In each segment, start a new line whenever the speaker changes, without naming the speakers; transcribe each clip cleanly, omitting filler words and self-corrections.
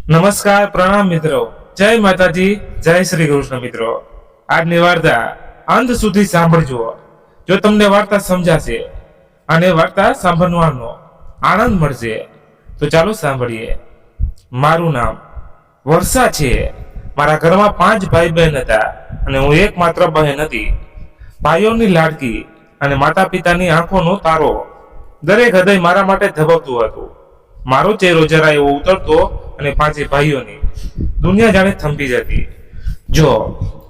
નમસ્કાર, પ્રણામ મિત્રો. જય માતાજી, જય શ્રી કૃષ્ણ મિત્રો. આજની વાર્તા અંત સુધી સાંભળજો. જો તમને વાર્તા સમજાશે અને વાર્તા સાંભળવાનો આનંદ મળશે તો ચાલો સાંભળીએ. મારું નામ વર્ષા છે. મારા ઘરમાં 5 ભાઈ બહેન હતા અને હું એકમાત્ર બહેન હતી. ભાઈઓની લાડકી અને માતા પિતાની આંખોનો તારો. દરેક હૃદય મારા માટે ધબકતું હતું. મારો ચહેરો જરા એવો ઉતરતો અને 5 ભાઈઓની દુનિયા જાણે થંભી જતી. જો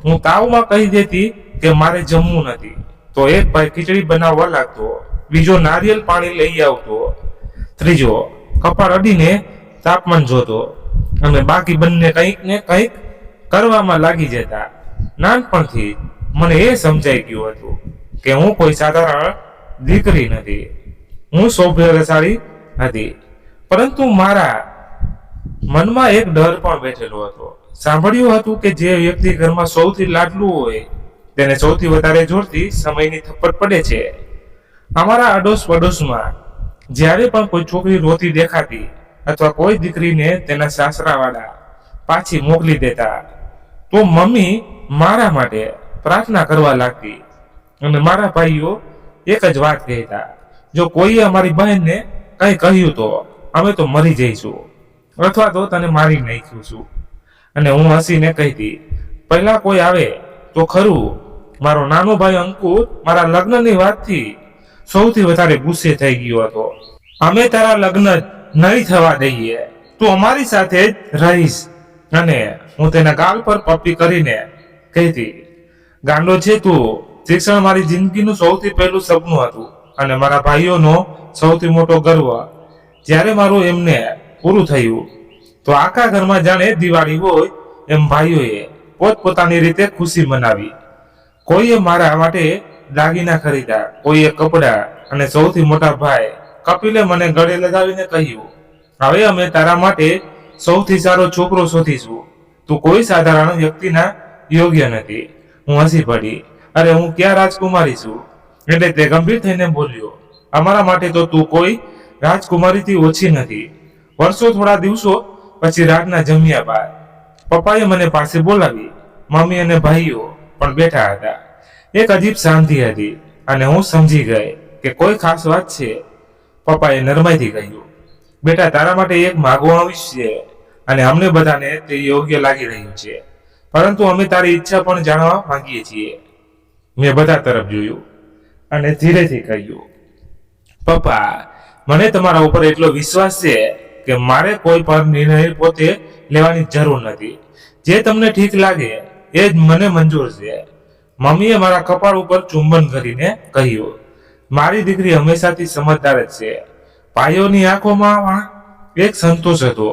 હું તાવમાં કહી દેતી કે મારે જમવું નથી તો એક ભાઈ ખીચડી બનાવવા લાગતો, બીજો નારિયેલ પાણી લઈ આવતો, ત્રીજો કપાળ અડીને તાપમાન જોતો અને બાકી બંને કંઈક ને કંઈક કરવામાં લાગી જતા. નાનપણથી મને એ સમજાઈ ગયું હતું કે હું કોઈ સાધારણ દીકરી નથી, હું સૌભાગ્યશાળી હતી. પરંતુ મારા મનમાં એક ડર પણ બેઠેલો હતો. સાંભળ્યું હતું કે જે વ્યક્તિ ઘરમાં સૌથી લાડલું હોય તેને સૌથી વધારે જોરથી સમયની થપ્પડ પડે છે. અમારા અડોશ પડોશમાં જ્યારે પણ કોઈ છોકરી રોતી દેખાતી અથવા કોઈ દીકરીને તેના સાસરાવાળા પાછી મોકલી દેતા તો મમ્મી મારા માટે પ્રાર્થના કરવા લાગતી અને મારા ભાઈઓ એક જ વાત કહેતા, જો કોઈએ અમારી બહેનને કંઈ કહ્યું તો અમે તો મરી જઈશું અથવા તો તને મારી નાખીશું. અને હું હસીને કહેતી, પહેલા કોઈ આવે તો ખરું. મારો નાનો ભાઈ અંકુર મારા લગ્નની વાતથી સૌથી વધારે ગુસ્સે થઈ ગયો હતો. અમે તારા લગ્ન નહીં થવા દઈએ, તું અમારી સાથે જ રહીશ. અને હું તેના ગાલ પર પપ્પી કરીને કહેતી, ગાંડો છે તું. શિક્ષણ મારી જિંદગીનું સૌથી પહેલું સપનું હતું અને મારા ભાઈઓનો સૌથી મોટો ગર્વ. જ્યારે મારું એમને પૂરું થયું તો આખા ઘરમાં જાણે દિવાળી હોય એમ ભાઈઓએ પોતપોતાની રીતે ખુશી મનાવી. કોઈએ મારા માટે દાગીના ખરીદ્યા, કોઈએ કપડાં અને સૌથી મોટા ભાઈ કપિલે મને ગળે લગાવીને કહ્યું, હવે અમે તારા માટે સૌથી સારો છોકરો શોધીશું. તું કોઈ સાધારણ વ્યક્તિના યોગ્ય નથી. હું હસી પડી, અરે હું ક્યાં રાજકુમારી છું? એટલે તે ગંભીર થઈને બોલ્યો, અમારા માટે તો તું કોઈ રાજકુમારીથી ઓછી નથી. વર્ષો થોડા દિવસો પછી રાતના જમ્યા બાદ પપ્પાએ મને પાસે બોલાવી. મમ્મી અને ભાઈઓ પણ બેઠા હતા. એક અજીબ શાંતિ હતી અને હું સમજી ગઈ કે કોઈ ખાસ વાત છે. પપ્પાએ નરમાઈથી કહ્યું, બેટા તારા માટે એક માગવું આવીશ છે અને અમને બધાને તે યોગ્ય લાગી રહ્યું છે, પરંતુ અમે તારી ઈચ્છા પણ જાણવા માંગીએ છીએ. મેં બધા તરફ જોયું અને ધીરેથી કહ્યું, પપ્પા મને તમારા ઉપર એટલો વિશ્વાસ છે કે મારે કોઈ પણ નિર્ણય પોતે લેવાની જરૂર નથી. જે તમને ઠીક લાગે એ જ મને મંજૂર છે. મમ્મીએ મારા કપાળ ઉપર ચુંબન કરીને કહ્યું, મારી દીકરી હંમેશાથી સમજદાર જ છે. ભાઈઓની આંખોમાં એક સંતોષ હતો.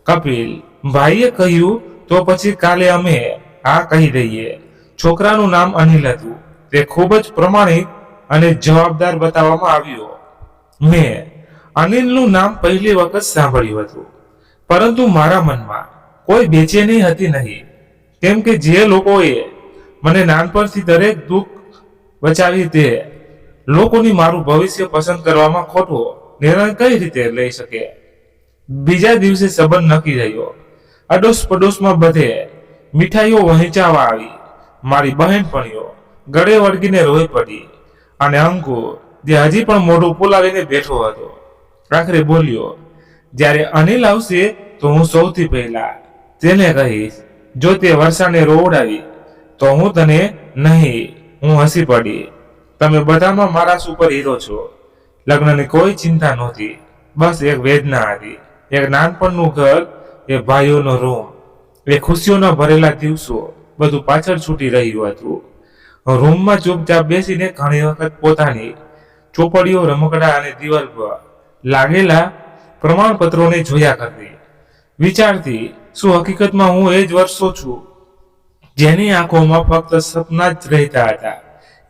કપિલ ભાઈએ કહ્યું, તો પછી કાલે અમે આ કહી દઈએ. છોકરાનું નામ અનિલ હતું. તે ખૂબ જ પ્રમાણિક અને જવાબદાર બતાવવામાં આવ્યો. મેં અનિલનું નામ પહેલી વખત સાંભળ્યું હતું, પરંતુ મારા મનમાં કોઈ બેચેની હતી નહીં, કેમ કે જે લોકોએ મને નાનપણથી દરેક દુઃખ બચાવી તે લોકોની મારું ભવિષ્ય પસંદ કરવામાં ખોટો નિર્ણય કઈ રીતે લઈ શકે. બીજા દિવસે સંબંધ નક્કી થયો. અડોશ પડોશમાં બધે મીઠાઈઓ વહેંચાવા આવી. મારી બહેનપણીઓ ગળે વળગીને રોઈ પડી અને અંકુર જે હજી પણ મોઢું ફૂલાવીને બેઠો હતો આખરે બોલ્યો, જ્યારે અનિલ આવશે તો હું સૌથી પહેલા તેને કહીશ. જો તે વર્ષાને રોવડાવી તો હું તને નહીં. હું હસી પડી. તમે બધામાં મારા સુપર હીરો છો. લગ્નની કોઈ ચિંતા નહોતી, બસ એક વેદના હતી. એક નાનપણનું ઘર, એ ભાઈઓનો રૂમ, એ ખુશીઓના ભરેલા દિવસો, બધું પાછળ છૂટી રહ્યું હતું. રૂમમાં ચૂપચાપ બેસીને ઘણી વખત પોતાની ચોપડીઓ, રમકડા અને દિવાલ પર લાગેલા પ્રમાણપત્રોને જોયા કરતી. વિચારતી, શું હકીકતમાં હું એ જ વર્ષો છું જેની આંખોમાં ફક્ત સપના જ રહેતા હતા.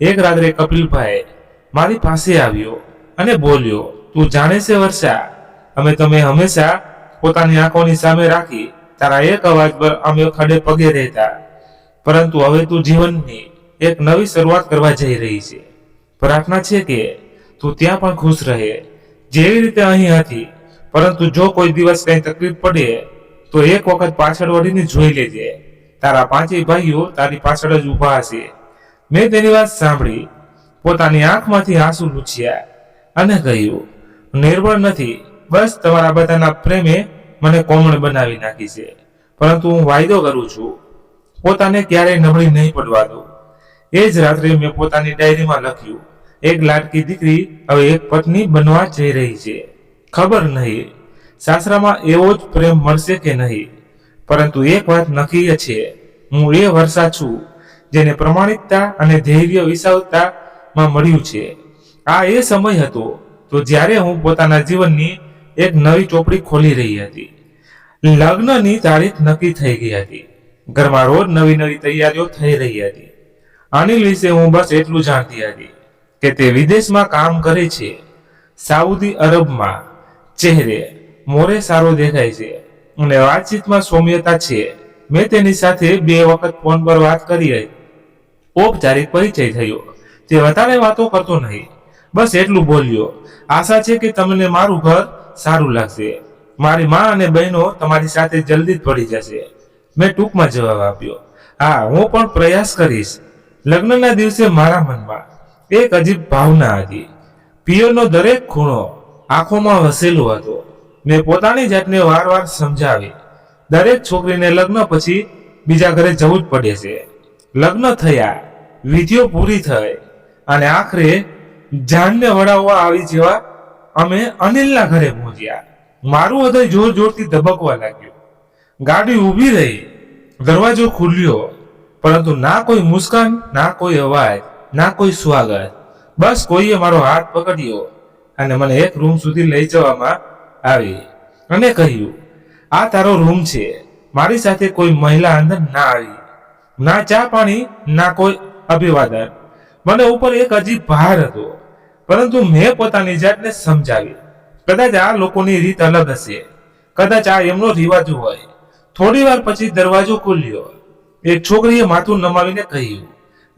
એક રાત્રે કપિલભાઈ મારી પાસે આવ્યો અને બોલ્યો, તું જાણે છે વર્ષા, તમે હંમેશા પોતાની આંખોની સામે રાખી તારા એક અવાજ પર અમે ખડે પગે રહેતા, પરંતુ હવે તું જીવનની એક નવી શરૂઆત કરવા જઈ રહી છે. પ્રાર્થના છે કે તું ત્યાં પણ ખુશ રહે જેવી રીતે અહીં હતી, પરંતુ જો કોઈ દિવસ કઈ તકલીફ પડે તો એક વખત પાછળ વળીને જોઈ લેજે, તારા પાંચેય ભાઈઓ તારી પાછળ જ ઊભા હશે. મેં તેની વાત સાંભળી, પોતાની આંખમાંથી આંસુ લૂછ્યા અને કહ્યું, નિર્બળ નથી, બસ તમારા બધાના પ્રેમે મને કોમળ બનાવી નાખી છે. પરંતુ હું વાયદો કરું છું, પોતાને ક્યારેય નબળી નહીં પડવા દઉં. એ જ રાત્રે મેં પોતાની ડાયરીમાં લખ્યું, એક લાડકી દીકરી હવે એક પત્ની બનવા જઈ રહી છે. ખબર નહીં સાસરામાં એવો જ પ્રેમ મળશે કે નહીં, પરંતુ એક વાત નક્કી છે, હું એ વર્ષા છું જેને પ્રમાણિકતા અને ધૈર્ય વિસાવતામાં મળ્યું છે. આ એ સમય હતો તો જ્યારે હું પોતાના જીવનની એક નવી ચોપડી ખોલી રહી હતી. લગ્નની તારીખ નક્કી થઈ ગઈ હતી. ઘરમાં રોજ નવી નવી તૈયારીઓ થઈ રહી હતી. અનિલ વિશે હું બસ એટલું જાણતી હતી કે તે વિદેશમાં કામ કરે છે, સાઉદી અરબમાં. ચહેરે મોરે સારો દેખાય છે અને વાતચીતમાં સૌમ્યતા છે. મેં તેની સાથે 2 વખત ફોન પર વાત કરી હતી. ઔપચારિક પરિચય થયો. તે વધારે વાતો કરતો નહીં, બસ એટલું બોલ્યો, આશા છે કે તમને મારું ઘર સારું લાગશે. મારી માં અને બહેનો તમારી સાથે જલ્દી જ પડી જશે. મેં ટૂંકમાં જવાબ આપ્યો, હા, હું પણ પ્રયાસ કરીશ. લગ્નના દિવસે મારા મનમાં એક અજીબ ભાવના હતી. પિયરનો દરેક ખૂણો આંખોમાં વસેલો હતો. મેં પોતાની જાતને વારવાર સમજાવી, દરેક છોકરીને લગ્ન પછી બીજા ઘરે જવું જ પડે છે. લગ્ન થયા, વિધિઓ પૂરી થઈ અને આખરે જાનને વળાવવા આવી જેવા અમે અનિલના ઘરે પહોંચ્યા. મારું હૃદય જોર જોરથી ધબકવા લાગ્યું. ગાડી ઊભી રહી, દરવાજો ખુલ્યો, પરંતુ ના કોઈ મુસ્કાન, ના કોઈ અવાજ, ના કોઈ સ્વાગત. બસ કોઈએ મારો હાથ પકડ્યો અને મને એક રૂમ સુધી લઈ જવામાં આવી અને કહ્યું, આ તારો રૂમ છે. મારી સાથે કોઈ મહિલા અંદર ના આવી, ના ચા પાણી, ના કોઈ અભિવાદન. મને ઉપર એક અજીબ ભાર હતો, પરંતુ મેં પોતાની જાતને સમજાવી, કદાચ આ લોકોની રીત અલગ હશે, કદાચ આ એમનો રિવાજ હોય. થોડી વાર પછી દરવાજો ખુલ્યો. એક છોકરીએ માથું નમાવીને કહ્યું,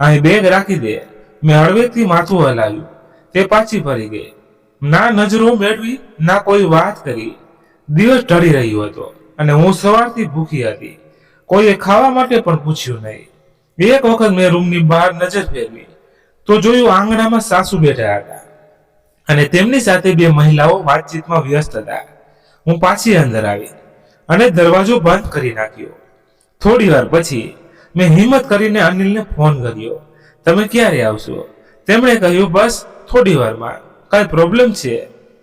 અહીં બેગ રાખી દે. મેં હળવેકથી માથું હલાવ્યું. તે પાછી ફરી ગઈ. ના નજરો મેળવી, ના કોઈ વાત કરી. દિવસ ઢળી રહ્યો હતો અને હું સવારથી ભૂખી હતી. કોઈએ ખાવા માટે પણ પૂછ્યું નહીં. એક વખત મેં રૂમની બહાર નજર ફેરવી તો જોયું આંગણામાં સાસુ બેઠા હતા અને તેમની સાથે 2 મહિલાઓ વાતચીતમાં વ્યસ્ત હતા. હું પાછી અંદર આવી અને દરવાજો બંધ કરી નાખ્યો. થોડી વાર પછી મેં હિંમત કરીને અનિલને ફોન કર્યો, તમે ક્યારે આવશો? તેમણે કહ્યું, બસ થોડી વારમાં. કઈ પ્રોબ્લેમ છે?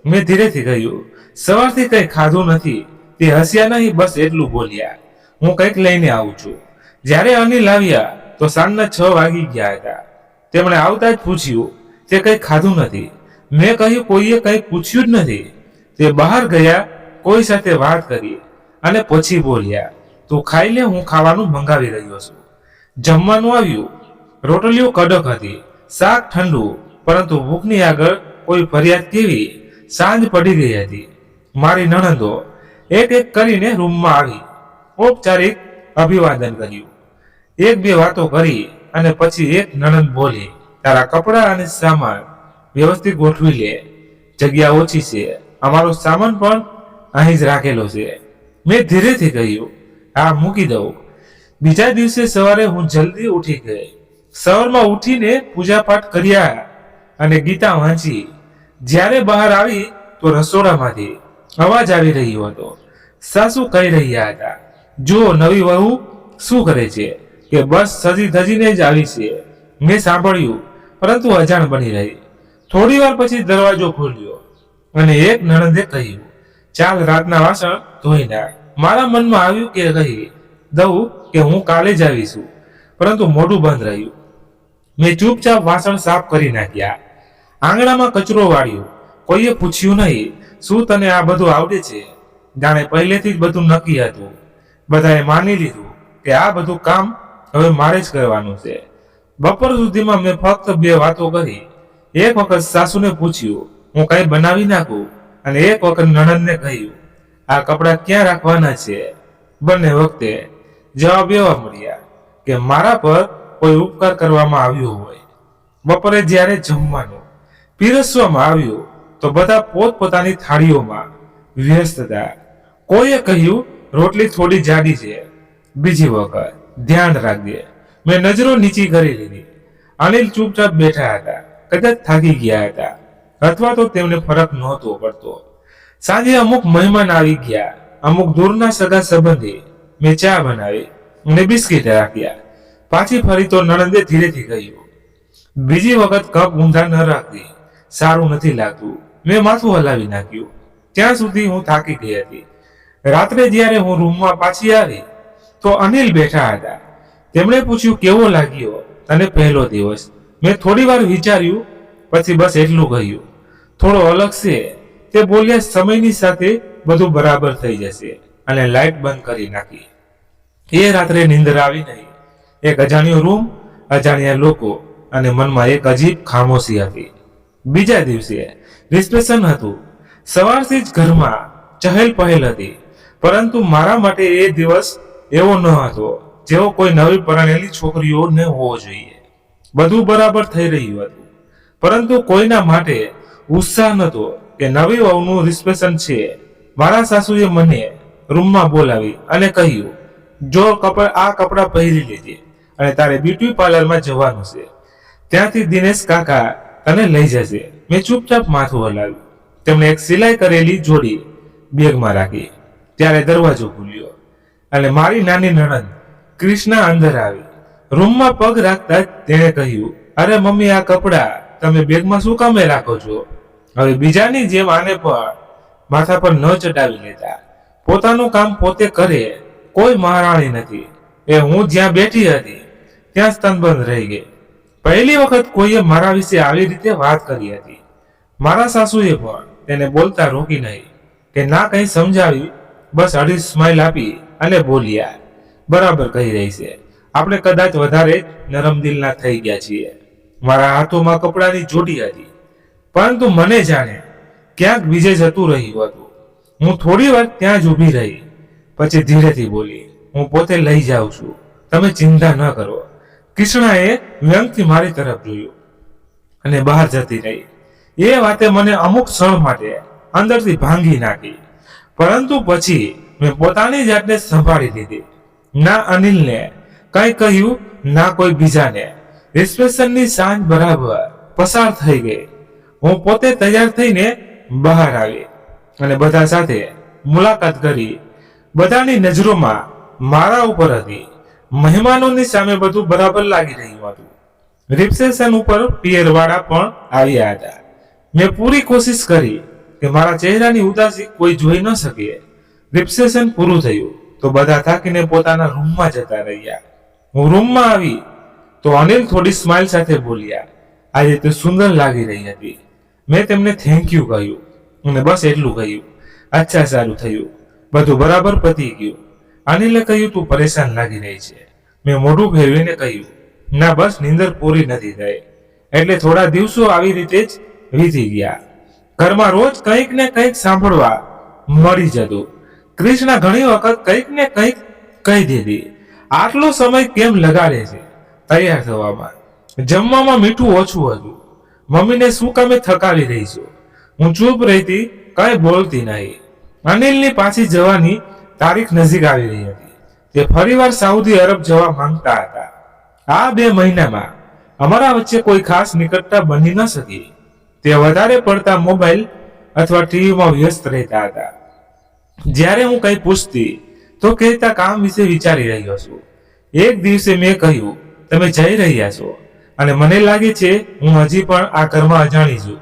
મેં ધીરેથી કહ્યું, સવારથી કઈ ખાધું નથી. તે હસ્યા નહીં, બસ એટલું બોલ્યા, હું કંઈક લઈને આવું છું. જ્યારે અનિલ આવ્યા તો સાંજના 6 વાગી ગયા હતા. તેમણે આવતા જ પૂછ્યું, તે કંઈ ખાધું નથી? મેં કહ્યું, કોઈએ કંઈ પૂછ્યું જ નથી. તે બહાર ગયા, કોઈ સાથે વાત કરી અને પછી બોલ્યા, તું ખાઈ લે, હું ખાવાનું મંગાવી રહ્યો છું. જમવાનું આવ્યું. રોટલીઓ કડક હતી, શાક ઠંડુ, પરંતુ ભૂખની આગળ કોઈ ફરિયાદ કેવી? સાંજ પડી ગઈ હતી. મારી નણંદો એક એક કરીને રૂમમાં આવી. ઔપચારિક અભિવાદન કર્યું, 1-2 વાતો કરી અને પછી એક નણંદ બોલી, તારા કપડાં અને સામાન વ્યવસ્થિત ગોઠવી લે, જગ્યા ઓછી છે, અમારો સામાન પણ અહીં જ રાખેલો છે. મેં ધીરેથી કહ્યું, હા, મૂકી દઉં. બીજા દિવસે સવારે હું જલ્દી ઉઠી ગઈ. સવારમાં ઉઠીને પૂજા પાઠ કર્યા અને ગીતા વાંચી. જ્યારે બહાર આવી તો રસોડામાંથી અવાજ આવી રહ્યો હતો. સાસુ કહી રહ્યા હતા, જો નવી વહુ શું કરે છે કે બસ સજી ધજીને જ આવી છે. મેં સાંભળ્યું, પરંતુ અજાણ બની રહી. થોડી વાર પછી દરવાજો ખોલ્યો અને એક નણંદે કહ્યું, ચાલ રાતના વાસણ ધોઈ નાખ. મારા મનમાં આવ્યું કે કહી દઉં કે હું કાલે જ આવીશું, પરંતુ મોઢું બંધ રહ્યું. મેં ચૂપચાપ વાસણ સાફ કરી નાખ્યા. આંગણામાં કચરો વાળ્યો. કોઈએ પૂછ્યું નહીં, શું તને આ બધું આવડે છે? જાણે પહેલેથી જ બધું નક્કી હતું. બધાએ માની લીધું કે આ બધું કામ હવે મારે જ કરવાનું છે. બપોર સુધીમાં મેં ફક્ત 2 વાતો કરી. એક વખત સાસુને પૂછ્યું, હું કંઈ બનાવી નાખું? અને એક વખત નણંદને કહ્યું, આ કપડાં ક્યાં રાખવાના છે? બંને વખતે જવાબ એવા મળ્યા કે મારા પર કોઈ ઉપકાર કરવામાં આવ્યો હોય. બપોરે જ્યારે જમવાનું પીરસવામાં આવ્યું તો બધા પોતપોતાની થાળીઓમાં વ્યસ્ત હતા. કોઈએ કહ્યું રોટલી થોડી જાડી છે. બીજી વખત ધ્યાન રાખજે. મેં નજરો નીચી કરી લીધી. અનિલ ચૂપચાપ બેઠા હતા. કદાચ થાકી ગયા હતા અથવા તો તેમને ફરક નહોતો પડતો. સાંજે અમુક મહેમાન આવી ગયા, અમુક દૂરના સગા સંબંધી. મેં ચા બનાવી અને બિસ્કીટ રાખ્યા. પાછી ફરી તો નણંદે ધીરેથી કહ્યું, બીજી વખત કપ ઊંધા ન રાખતી, સારું નથી લાગતું. મેં માથું હલાવી નાખ્યું. ત્યાં સુધી હું થાકી ગઈ હતી. રાત્રે જ્યારે હું રૂમમાં પાછી આવી તો અનિલ બેઠા હતા. તેમણે પૂછ્યું, કેવો લાગ્યો તને પહેલો દિવસ? મેં થોડી વાર વિચાર્યું, પછી બસ એટલું કહ્યું, થોડો અલગ છે. તે બોલ્યા, સમયની સાથે બધું બરાબર થઈ જશે. અને લાઇટ બંધ કરી નાખી. એ રાત્રે નીંદર આવી નહીં. એક અજાણ્યો રૂમ, અજાણ્યા લોકો અને મનમાં એક અજીબ ખામોશી હતી. બીજા દિવસે રિસેપ્શન હતું. સવારથી જ ઘરમાં ચહેલ પહેલ હતી. પરંતુ મારા માટે એ દિવસ એવો ન હતો જેવો કોઈ નવી પરણેલી છોકરીઓને હોવો જોઈએ. બધું બરાબર થઈ રહ્યું હતું, પરંતુ કોઈના માટે ઉત્સાહ નહોતો કે નવી વહુનું રિસેપ્શન છે. મારા સાસુએ મને રૂમમાં બોલાવી અને કહ્યું, જો આ કપડાં પહેરી લેજે અને તારે બ્યુટી પાર્લરમાં જવાનું છે. ત્યાંથી દિનેશ કાકા તને લઈ જશે. મેં ચૂપચાપ માથું હલાવ્યું. તેમણે એક સિલાઈ કરેલી જોડી બેગમાં રાખી. ત્યારે દરવાજો ખુલ્યો અને મારી નાની નણંદ ક્રિષ્ના અંદર આવી. રૂમમાં પગ રાખતા જ તેણે કહ્યું, અરે મમ્મી, આ કપડાં તમે બેગમાં શું કામે રાખો છો? હવે બીજાની જેમ આને પણ માથા પર ન ચડાવી લેતા. પોતાનું કામ પોતે કરે. કોઈ મહારાણી નથી. એ હું જ્યાં બેઠી હતી ત્યાં સ્તનબંધ રહી ગઈ. પહેલી વખત કોઈએ મારા વિશે આવી રીતે વાત કરી હતી. મારા સાસુએ પણ તેને બોલતા રોકી નહીં કે ના કંઈ સમજાવી. બસ અઢી સ્માઇલ આપી અને બોલ્યા, બરાબર કહી રહી છે. આપણે કદાચ વધારે નરમ દિલના થઈ ગયા છીએ. મારા હાથોમાં કપડાની જોડી હતી, પરંતુ મને જાણે ક્યાંક બીજે જતું રહ્યું હતું. હું થોડી વાર ત્યાં જ ઊભી રહી. પછી ધીરેથી બોલી, હું પોતે લઈ જાઉં છું, તમે ચિંતા ન કરો. કૃષ્ણાએ વ્યંગથી મારી તરફ જોયું અને બહાર જતી રહી. એ વાતે મને અમુક ક્ષણ માટે અંદરથી ભાંગી નાખી. પરંતુ પછી મેં પોતાની જાતને સંભાળી લીધી. ના અનિલને કંઈ કહ્યું, ના કોઈ બીજાને. રિસેપ્શનની સાંજ બરાબર પસાર થઈ ગઈ. હું પોતે તૈયાર થઈને બહાર આવી અને બધા સાથે મુલાકાત કરી. બધાની નજરોમાં મારા ઉપર હતી. મહેમાનોની સામે બધું બરાબર લાગી રહ્યું હતું. રિસેપ્શન ઉપર પિયરવાળા પણ આવ્યા હતા. મેં પૂરી કોશિશ કરી કે મારા ચહેરાની ઉદાસી કોઈ જોઈ ન શકે. રિસેપ્શન પૂરું થયું તો બધા થાકીને પોતાના રૂમમાં જતા રહ્યા. હું રૂમમાં આવી તો અનિલ થોડી સ્માઇલ સાથે બોલ્યા, આજે તો સુંદર લાગી રહી હતી. મેં તેમને થેન્ક યુ કહ્યું અને બસ એટલું કહ્યું. અચ્છા, સારું થયું, બધું બરાબર પતી ગયું. અનિલે કહ્યું, તું પરેશાન લાગી રહી છે. મેં મોઢું ફેરવીને કહ્યું, ના, બસ નીંદર પૂરી નથી થઈ એટલે થોડા દિવસો આવી રીતે જ વીતી ગયા. ઘરમાં રોજ કંઈક ને કંઈક સાંભળવા મળી જતું. કૃષ્ણા ઘણી વખત કંઈક ને કંઈક કહી દેતી. આટલો સમય કેમ લગાડે છે તૈયાર થવામાં? જમવામાં મીઠું ઓછું હતું. મમ્મીને શું કામે થકાવી રહી છું? હું ચૂપ રહેતી, કઈ બોલતી નહીં. અનિલની પાછી જવાની તારીખ નજીક આવી રહી હતી. તે ફરીવાર સાઉદી અરબ જવા માંગતા હતા. આ 2 મહિનામાં અમારા વચ્ચે કોઈ ખાસ નિકટતા બની ન શકી. તે વધારે પડતા મોબાઈલ અથવા ટીવીમાં વ્યસ્ત રહેતા હતા. જ્યારે હું કંઈ પૂછતી તો કહેતા, કામ વિશે વિચારી રહ્યો છું. એક દિવસે મેં કહ્યું, તમે જઈ રહ્યા છો અને મને લાગે છે હું હજી પણ આ ઘરમાં અજાણી છું.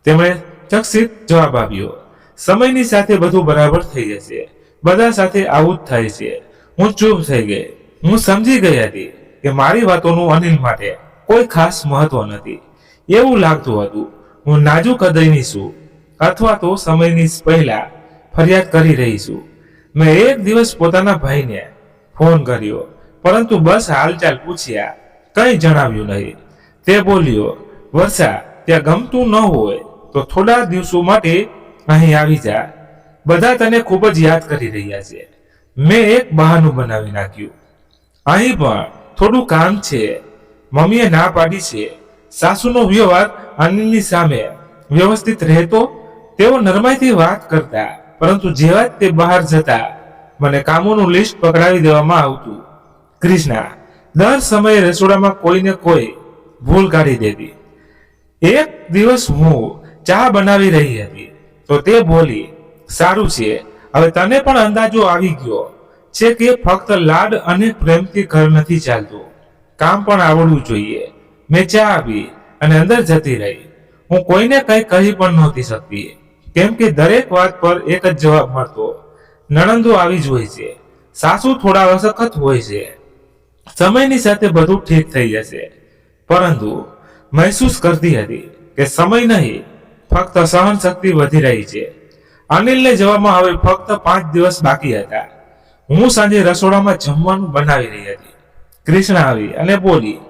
તેમણે ચકસિત જવાબ આપ્યો, સમયની સાથે બધું બરાબર થઈ જશે. બધા સાથે આવું જ થાય છે. હું ચૂપ થઈ ગઈ. હું સમજી ગઈ હતી કે મારી વાતોનું અનિલ માટે કોઈ ખાસ મહત્વ નથી. એવું લાગતું હતું હું નાજુક હૃદયની છું અથવા તો સમયની પહેલા ફરિયાદ કરી રહી છું. મેં એક દિવસ પોતાના ભાઈને ફોન કર્યો, પરંતુ બસ હાલચાલ પૂછ્યા, કંઈ જણાવ્યું નહીં. તે બોલ્યો, વર્ષા, ત્યાં ગમતું ન હોય તો થોડા દિવસો માટે અહીં આવી જા. બધા તને ખૂબ જ યાદ કરી રહ્યા છે. મેં એક બહાનું બનાવી નાખ્યું. અહીં પણ થોડું કામ છે. મમ્મીએ ના પાડી છે. સાસુનો વ્યવહાર અનિલની સામે વ્યવસ્થિત રહેતો. તેઓ નરમાઈથી વાત કરતા, પરંતુ જેવા તે બહાર જતા મને કામોનું લિસ્ટ પકડાવી દેવામાં આવતું. કૃષ્ણા દર સમયે રસોડામાં કોઈને કોઈ ભૂલ કાઢી દેતી. એક દિવસ હું ચા બનાવી રહી હતી તો તે બોલી, સારું છે, હવે તને પણ અંદાજો આવી ગયો છે કે ફક્ત લાડ અને પ્રેમથી ઘર નથી ચાલતું, કામ પણ આવડવું જોઈએ. મેં ચા આપી અને અંદર જતી રહી. હું કોઈને કંઈ કહી પણ નહોતી શકતી, કેમ કે દરેક વાત પર એક જ જવાબ મળતો, નણંદો આવી જ હોય છે, સાસુ થોડા અસખત હોય છે, સમયની સાથે બધું ઠીક થઈ જશે. પરંતુ મહેસૂસ કરતી હતી કે સમય નહીં, ફક્ત સહન શક્તિ વધી રહી છે. અનિલને જવામાં હવે ફક્ત 5 દિવસ બાકી હતા. હું સાંજે રસોડામાં જમવાનું બનાવી રહી હતી. કૃષ્ણા આવી અને બોલી,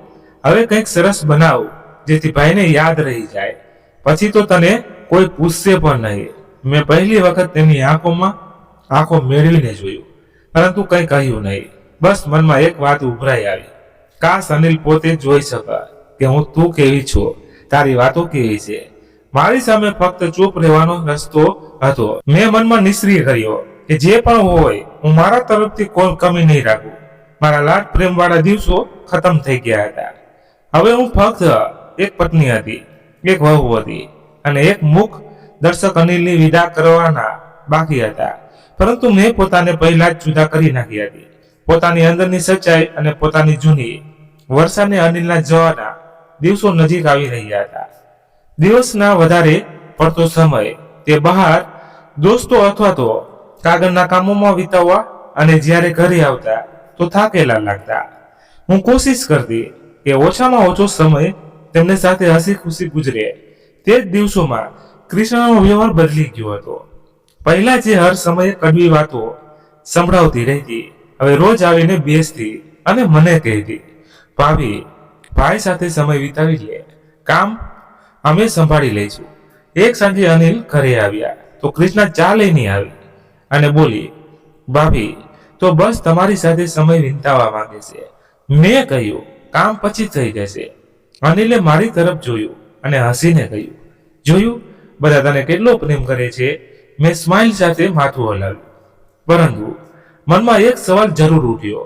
હવે કંઈક સરસ બનાવ જેથી ભાઈને યાદ રહી જાય, પછી તો તને કોઈ પૂછશે પણ નહીં. મેં પહેલી વખત તેમની આંખો મેળવીને જોયું, પરંતુ કંઈ કહ્યું નહીં. બસ મનમાં એક વાત ઉભરાઈ આવી, કાશ અનિલ પોતે જોઈ શકે કે હું તું કેવી છું, તારી વાતો કેવી છે. મારી સામે ફક્ત ચૂપ રહેવાનો રસ્તો હતો. મેં મનમાં નિશ્ચય કર્યો કે જે પણ હોય હું મારા તરફથી કોઈ કમી નહીં રાખું. મારા લાડ પ્રેમ વાળા દિવસો ખતમ થઈ ગયા હતા. હવે હું ફક્ત એક પત્ની હતી, એક વહુ હતી અને એક મુખ દર્શક અનિલની વિદા કરવાના બાકી હતા. પરંતુ મેં પોતાને પહેલા જ જુદા કરી નાખી હતી. પોતાની અંદરની સચ્ચાઈ અને પોતાની જૂની વર્ષાને અનિલના જવાના દિવસો નજીક આવી રહ્યા હતા. દિવસના વધારે પડતો સમય તે બહાર દોસ્તો અથવા તો કાગળના કામોમાં વિતાવવા અને જ્યારે ઘરે આવતા તો થાકેલા લાગતા. હું કોશિશ કરતી કે ઓછામાં ઓછો સમય તેમને સાથે હસી ખુશી ગુજરે. તે જ દિવસોમાં કૃષ્ણનો વ્યવહાર બદલી ગયો હતો. પહેલા જે હર સમયે કડવી વાતો સંભળાવતી રહેતી, હવે રોજ આવીને બેસતી અને મને કહેતી, ભાભી, ભાઈ સાથે સમય વિતાવી લે, કામ અમે સંભાળી લઈશું. એક સાંજે અનિલ ઘરે આવ્યા તો કૃષ્ણા ચા લઈને આવી અને બોલી, ભાભી તો બસ તમારી સાથે સમય વિતાવવા માંગે છે. મેં કહ્યું, કામ પછી થઈ જશે. અનિલે મારી તરફ જોયું અને હસીને કહ્યું, જોયું, બધા તને કેટલો પ્રેમ કરે છે. મેં સ્માઇલ સાથે માથું હલાવ્યું, પરંતુ મનમાં એક સવાલ જરૂર ઉઠ્યો.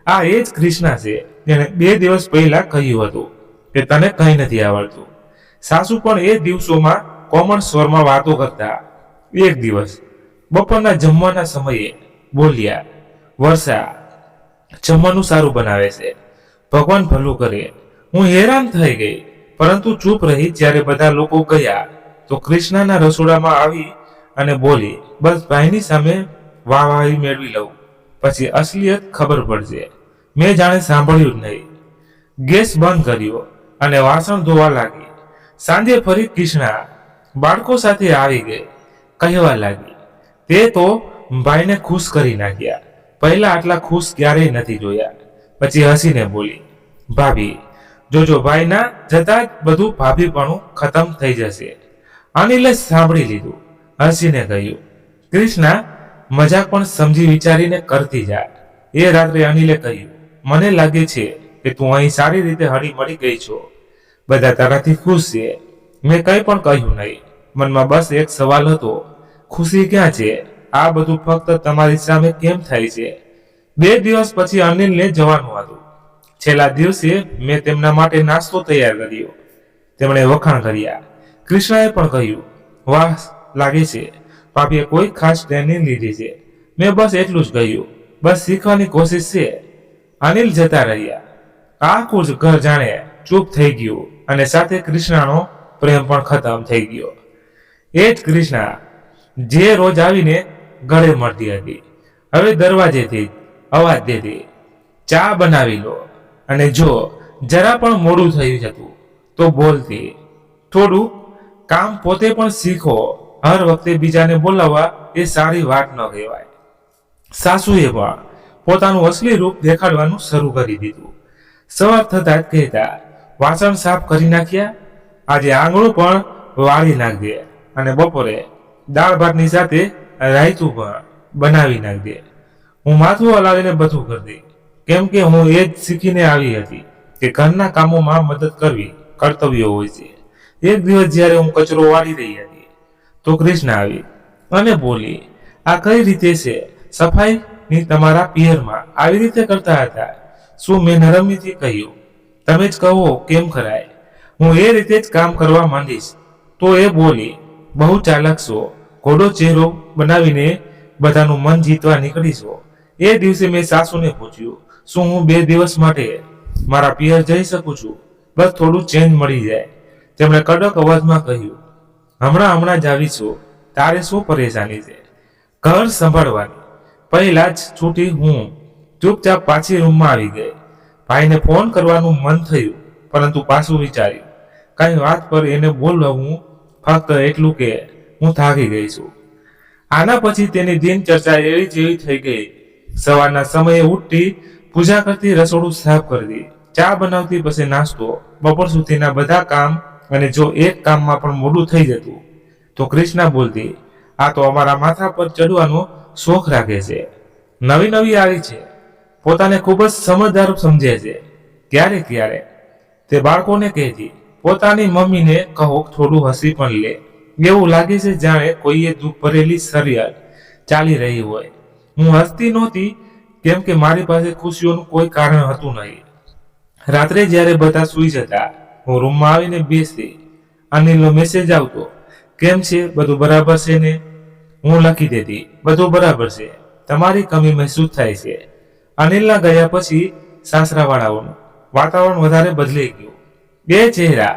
આ એ જ કૃષ્ણા છે જેને 2 દિવસ પહેલા કહ્યું હતું કે તને કંઈ નથી આવડતું. સાસુ પણ એ દિવસોમાં કોમળ સ્વરમાં વાતો કરતા. એક દિવસ બપોરના જમવાના સમયે બોલ્યા, વર્ષા જમવાનું સારું બનાવે છે, ભગવાન ભલું કરે. હું હેરાન થઈ ગઈ, પરંતુ ચૂપ રહી. જ્યારે બધા લોકો ગયા તો કૃષ્ણાના રસોડામાં આવી અને બોલી, બસ ભાઈની સામે વાહવાહી મેળવી લઉં, પછી અસલિયત ખબર પડશે. મેં જાણે સાંભળ્યું જ નહીં. ગેસ બંધ કર્યો અને વાસણ ધોવા લાગી. સાંજે ફરી કૃષ્ણા બાળકો સાથે આવી ગઈ. કહેવા લાગી, તે તો ભાઈને ખુશ કરી નાખ્યા, પહેલા આટલા ખુશ ક્યારેય નથી જોયા. પછી હસીને બોલી, ભાભી જોજો, ભાઈના જતા જ બધું ભાભીપણું ખતમ થઈ જશે. અનિલે સાંભળી લીધું, હસીને કહ્યું, કૃષ્ણા મજાક પણ સમજી વિચારીને કરતી જા. એ રાત્રે અનિલે કહ્યું, મને લાગે છે કે તું અહીં સારી રીતે હળી મળી ગઈ છો, બધા તારાથી ખુશ છે. મેં કંઈ પણ કહ્યું નહીં. મનમાં બસ એક સવાલ હતો, ખુશી ક્યાં છે? આ બધું ફક્ત તમારી સામે કેમ થાય છે? 2 દિવસ પછી અનિલને જવાનું હતું. છેલ્લા દિવસે મેં તેમના માટે નાસ્તો તૈયાર કર્યો. તેમણે વખાણ કર્યા. કૃષ્ણાએ પણ કહ્યું, વાહ, લાગે છે ભાભીએ કોઈ ખાસ ટ્રેનિંગ લીધી છે. મેં બસ એટલું જ કહ્યું, બસ શીખવાની કોશિશ છે. અનિલ જતા રહ્યા. આખું જ ઘર જાણે ચૂપ થઈ ગયું અને સાથે કૃષ્ણાનો પ્રેમ પણ ખતમ થઈ ગયો. એ જ કૃષ્ણા જે રોજ આવીને ગળે મળતી હતી, હવે દરવાજેથી અવાજ દેતી, ચા બનાવી લો. અને જો જરા પણ મોડું થયું હતું તો બોલતી, થોડું કામ પોતે પણ શીખો. હર વખતે બીજાને બોલાવવા એ સારી વાત ન કહેવાય. સાસુએ પણ પોતાનું અસલી રૂપ દેખાડવાનું શરૂ કરી દીધું. સવાર થતા જ કહેતા, વાસણ સાફ કરી નાખ્યા, આજે આંગણું પણ વાળી નાખજે અને બપોરે દાળ ભાતની સાથે રાયતું પણ બનાવી નાખજે. હું માથું હલાવીને બધું કરતી, કેમ કે હું એ જ શીખીને આવી હતી કે ઘરના કામોમાં મદદ કરવી કર્તવ્ય હોય છે. એક દિવસ જ્યારે હું કચરો વાળી રહી હતી તો કૃષ્ણા આવી અને બોલી, આ કઈ રીતે છે? સફાઈ ની તમારા પિયરમાં આવી રીતે કરતા હતા? શું મેં નરમીથી કહ્યું, તમે જ કહો કેમ કરાય, હું એ રીતે જ કામ કરવા માંડીશ. તો એ બોલી, બહુ ચાલાક છો, ઘોડો ચહેરો બનાવીને બધાનું મન જીતવા નીકળીશો. એ દિવસે મેં સાસુને પૂછ્યું, શું હું 2 દિવસ માટે મારા પિયર જઈ શકું છું? બસ થોડું ચેન્જ મળી જાય. તેમણે કડક અવાજમાં કહ્યું, હમણાં જ આવીશું, તારે શું પરેશાની છે? ઘર સંભાળવાની. પહેલા જ છૂટી હું ચૂપચાપ પાછી રૂમમાં આવી ગઈ. ભાઈને ફોન કરવાનું મન થયું, પરંતુ પાછું વિચાર્યું, કઈ વાત પર એને બોલવું, ફક્ત એટલું કે હું થાકી ગઈ છું. આના પછી તેની દિનચર્ચા એવી જેવી થઈ ગઈ. સવારના સમયે ઉઠતી, પૂજા કરતી, રસોડું સાફ કરતી, ચા બનાવતી, પછી નાસ્તો, બપોર સુધીના બધા કામ. અને જો એક કામમાં પણ મોડું થઈ જતું તો કૃષ્ણા બોલતી, આ તો અમારા માથા પર ચડવાનો શોખ રાખે છે, નવી નવી આવી છે, પોતાને ખૂબ જ સમજદાર સમજે છે. ક્યારેક તે બાળકોને કહેતી, પોતાની મમ્મીને કહો થોડું હસી પણ લે, એવું લાગે છે જાણે કોઈએ દુઃખ ભરેલી સરિયલ ચાલી રહી હોય. હું હસતી નહોતી કેમ કે મારી પાસે ખુશીઓનું કોઈ કારણ હતું નહીં. રાત્રે જ્યારે બધા સૂઈ જતા, હું રૂમમાં આવીને બેસતી. અનિલનો મેસેજ આવતો, કેમ છે, બધું બરાબર છે ને? હું લખી દેતી, બધું બરાબર છે, તમારી કમી મહેસૂસ થાય છે. અનિલના ગયા પછી સાસરાવાળાઓનું વાતાવરણ વધારે બદલાઈ ગયું. 2 ચહેરા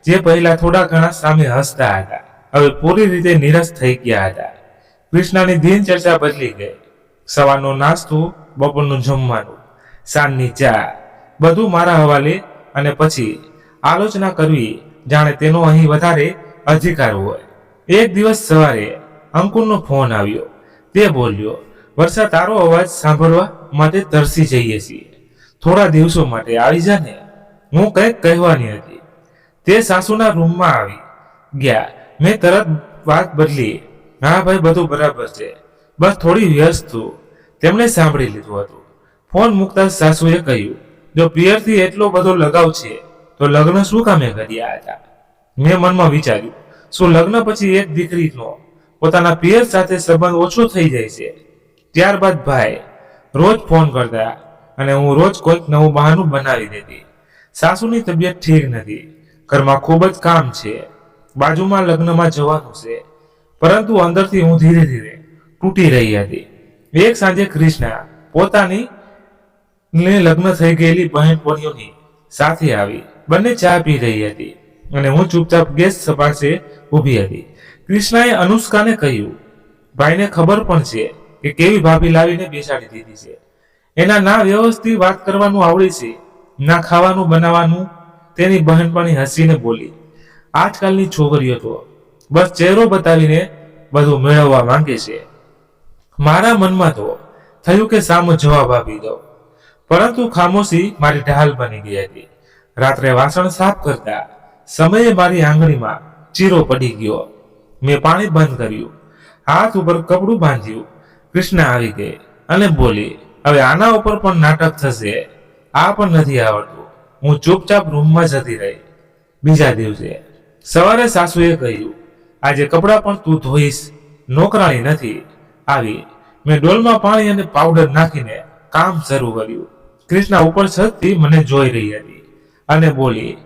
જે પહેલા થોડા ઘણા સામે હસતા હતા, હવે પૂરી રીતે નિરાશ થઈ ગયા હતા. કૃષ્ણાની દિનચર્ચા બદલી ગઈ. સવારનો નાસ્તો, બપોરનું જમવાનું, સાંજની ચા, બધું મારા હવાલે. અને પછી આલોચના કરવી જાણે તેનો અહીં વધારે અધિકાર હોય. એક દિવસ સવારે અંકુરનો ફોન આવ્યો. તે બોલ્યો, વર્ષા, તારો અવાજ સાંભળવા માટે તરસી જઈએ છીએ, થોડા દિવસો માટે આવી જા ને. હું કંઈક કહેવાની હતી. તે સાસુના રૂમમાં આવી ગયા. મેં તરત વાત બદલી, હા ભાઈ, બધું બરાબર છે, બસ થોડી વ્યસ્ત છું. તેમણે સાંભળી લીધું હતું. ફોન મૂકતા સાસુએ કહ્યું, જો પિયરથી એટલો બધો લગાવ છે તો લગ્ન શું કામે કર્યા હતા? મેં મનમાં વિચાર્યું, શું લગ્ન પછી એક દીકરીનો પોતાના પિયર સાથે સંબંધ ઓછો થઈ જાય છે? ત્યારબાદ ભાઈ રોજ ફોન કરતા અને હું રોજ કોઈક નવું બહાનું બનાવી દેતી. સાસુની તબિયત ઠીક નથી, ઘરમાં ખૂબ જ કામ છે, બાજુમાં લગ્નમાં જવાનું છે, પરંતુ અંદરથી હું ધીરે ધીરે તૂટી રહી હતી. એક સાંજે કૃષ્ણા પોતાની લગ્ન થઈ ગયેલી બહેનપણીઓની સાથે આવી. બંને ચા પી રહી હતી અને હું ચૂપચાપ ગેસ પાસે ઊભી હતી. કૃષ્ણાએ અનુષ્કાને કહ્યું, ભાઈને ખબર પણ છે કે કેવી ભાભી લાવીને બેસાડી દીધી છે. એના ના વ્યવસ્થિત વાત કરવાનું આવડે છે, ના ખાવાનું બનાવવાનું. તેની બહેનપણી હસીને બોલી, આજકાલની છોકરીઓ તો બસ ચહેરો બતાવીને બધું મેળવવા માંગે છે. મારા મનમાં તો થયું કે સામો જવાબ આપી દો, પરંતુ ખામોશી મારી ઢાલ બની ગઈ હતી. રાત્રે વાસણ સાફ કરતા સમયે મારી આંગળીમાં ચીરો પડી ગયો. મેં પાણી બંધ કર્યું, હાથ ઉપર કપડું બાંધ્યું. કૃષ્ણા આવી ગઈ અને બોલી, હવે આના ઉપર પણ નાટક થશે, આ પણ નથી આવડતું. હું ચૂપચાપ રૂમમાં જતી રહી. બીજા દિવસે સવારે સાસુએ કહ્યું, આજે કપડાં પણ તું ધોઈશ, નોકરાણી નથી આવી. મેં ડોલમાં પાણી અને પાવડર નાખીને કામ શરૂ કર્યું. કૃષ્ણા ઉપર છતથી મને જોઈ રહી હતી અને બોલી,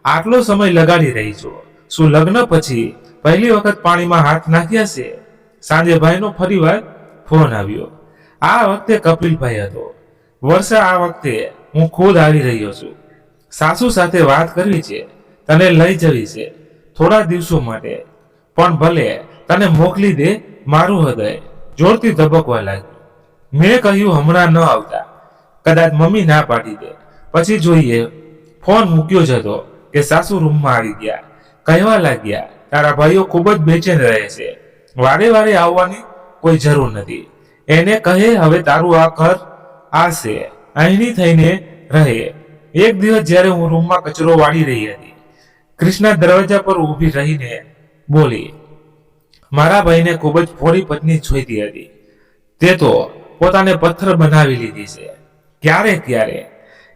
આટલો સમય લગાડી રહી છો, શું લગ્ન પછી પહેલી વખત પાણીમાં હાથ નાખ્યા છે? સાંજે ભાઈનો ફરીવાર ફોન આવ્યો. આ વખતે કપિલભાઈ હતો. વર્ષા, આ વખતે હું ખુદ આવી રહ્યો છું. સાસુ સાથે વાત કરવી છે, તને લઈ જવી છે થોડા દિવસો માટે, પણ ભલે તને મોકલી દે. મારું હૃદય જોરથી ધબકવા લાગ્યું. મેં કહ્યું, હમણાં ન આવતા, કદાચ મમ્મી ના પાડી દે, પછી જોઈએ. ફોન મૂક્યો જ હતો કે સાસુ રૂમમાં આવી ગયા. કહેવા લાગ્યા, તારા ભાઈઓ ખૂબ જ બેચેન રહે છે, વારે વારે આવવાની કોઈ જરૂર નથી. એને કહે હવે તારું આ ઘર આ છે, અહીંની થઈને રહે. એક દિવસ જ્યારે હું રૂમમાં કચરો વાળી રહી હતી, કૃષ્ણા દરવાજા પર ઊભી રહીને બોલી, મારા ભાઈને ખૂબ જ ભોળી પત્ની જોઈતી હતી, તે તો પોતાને પથ્થર બનાવી લીધી છે. ક્યારેક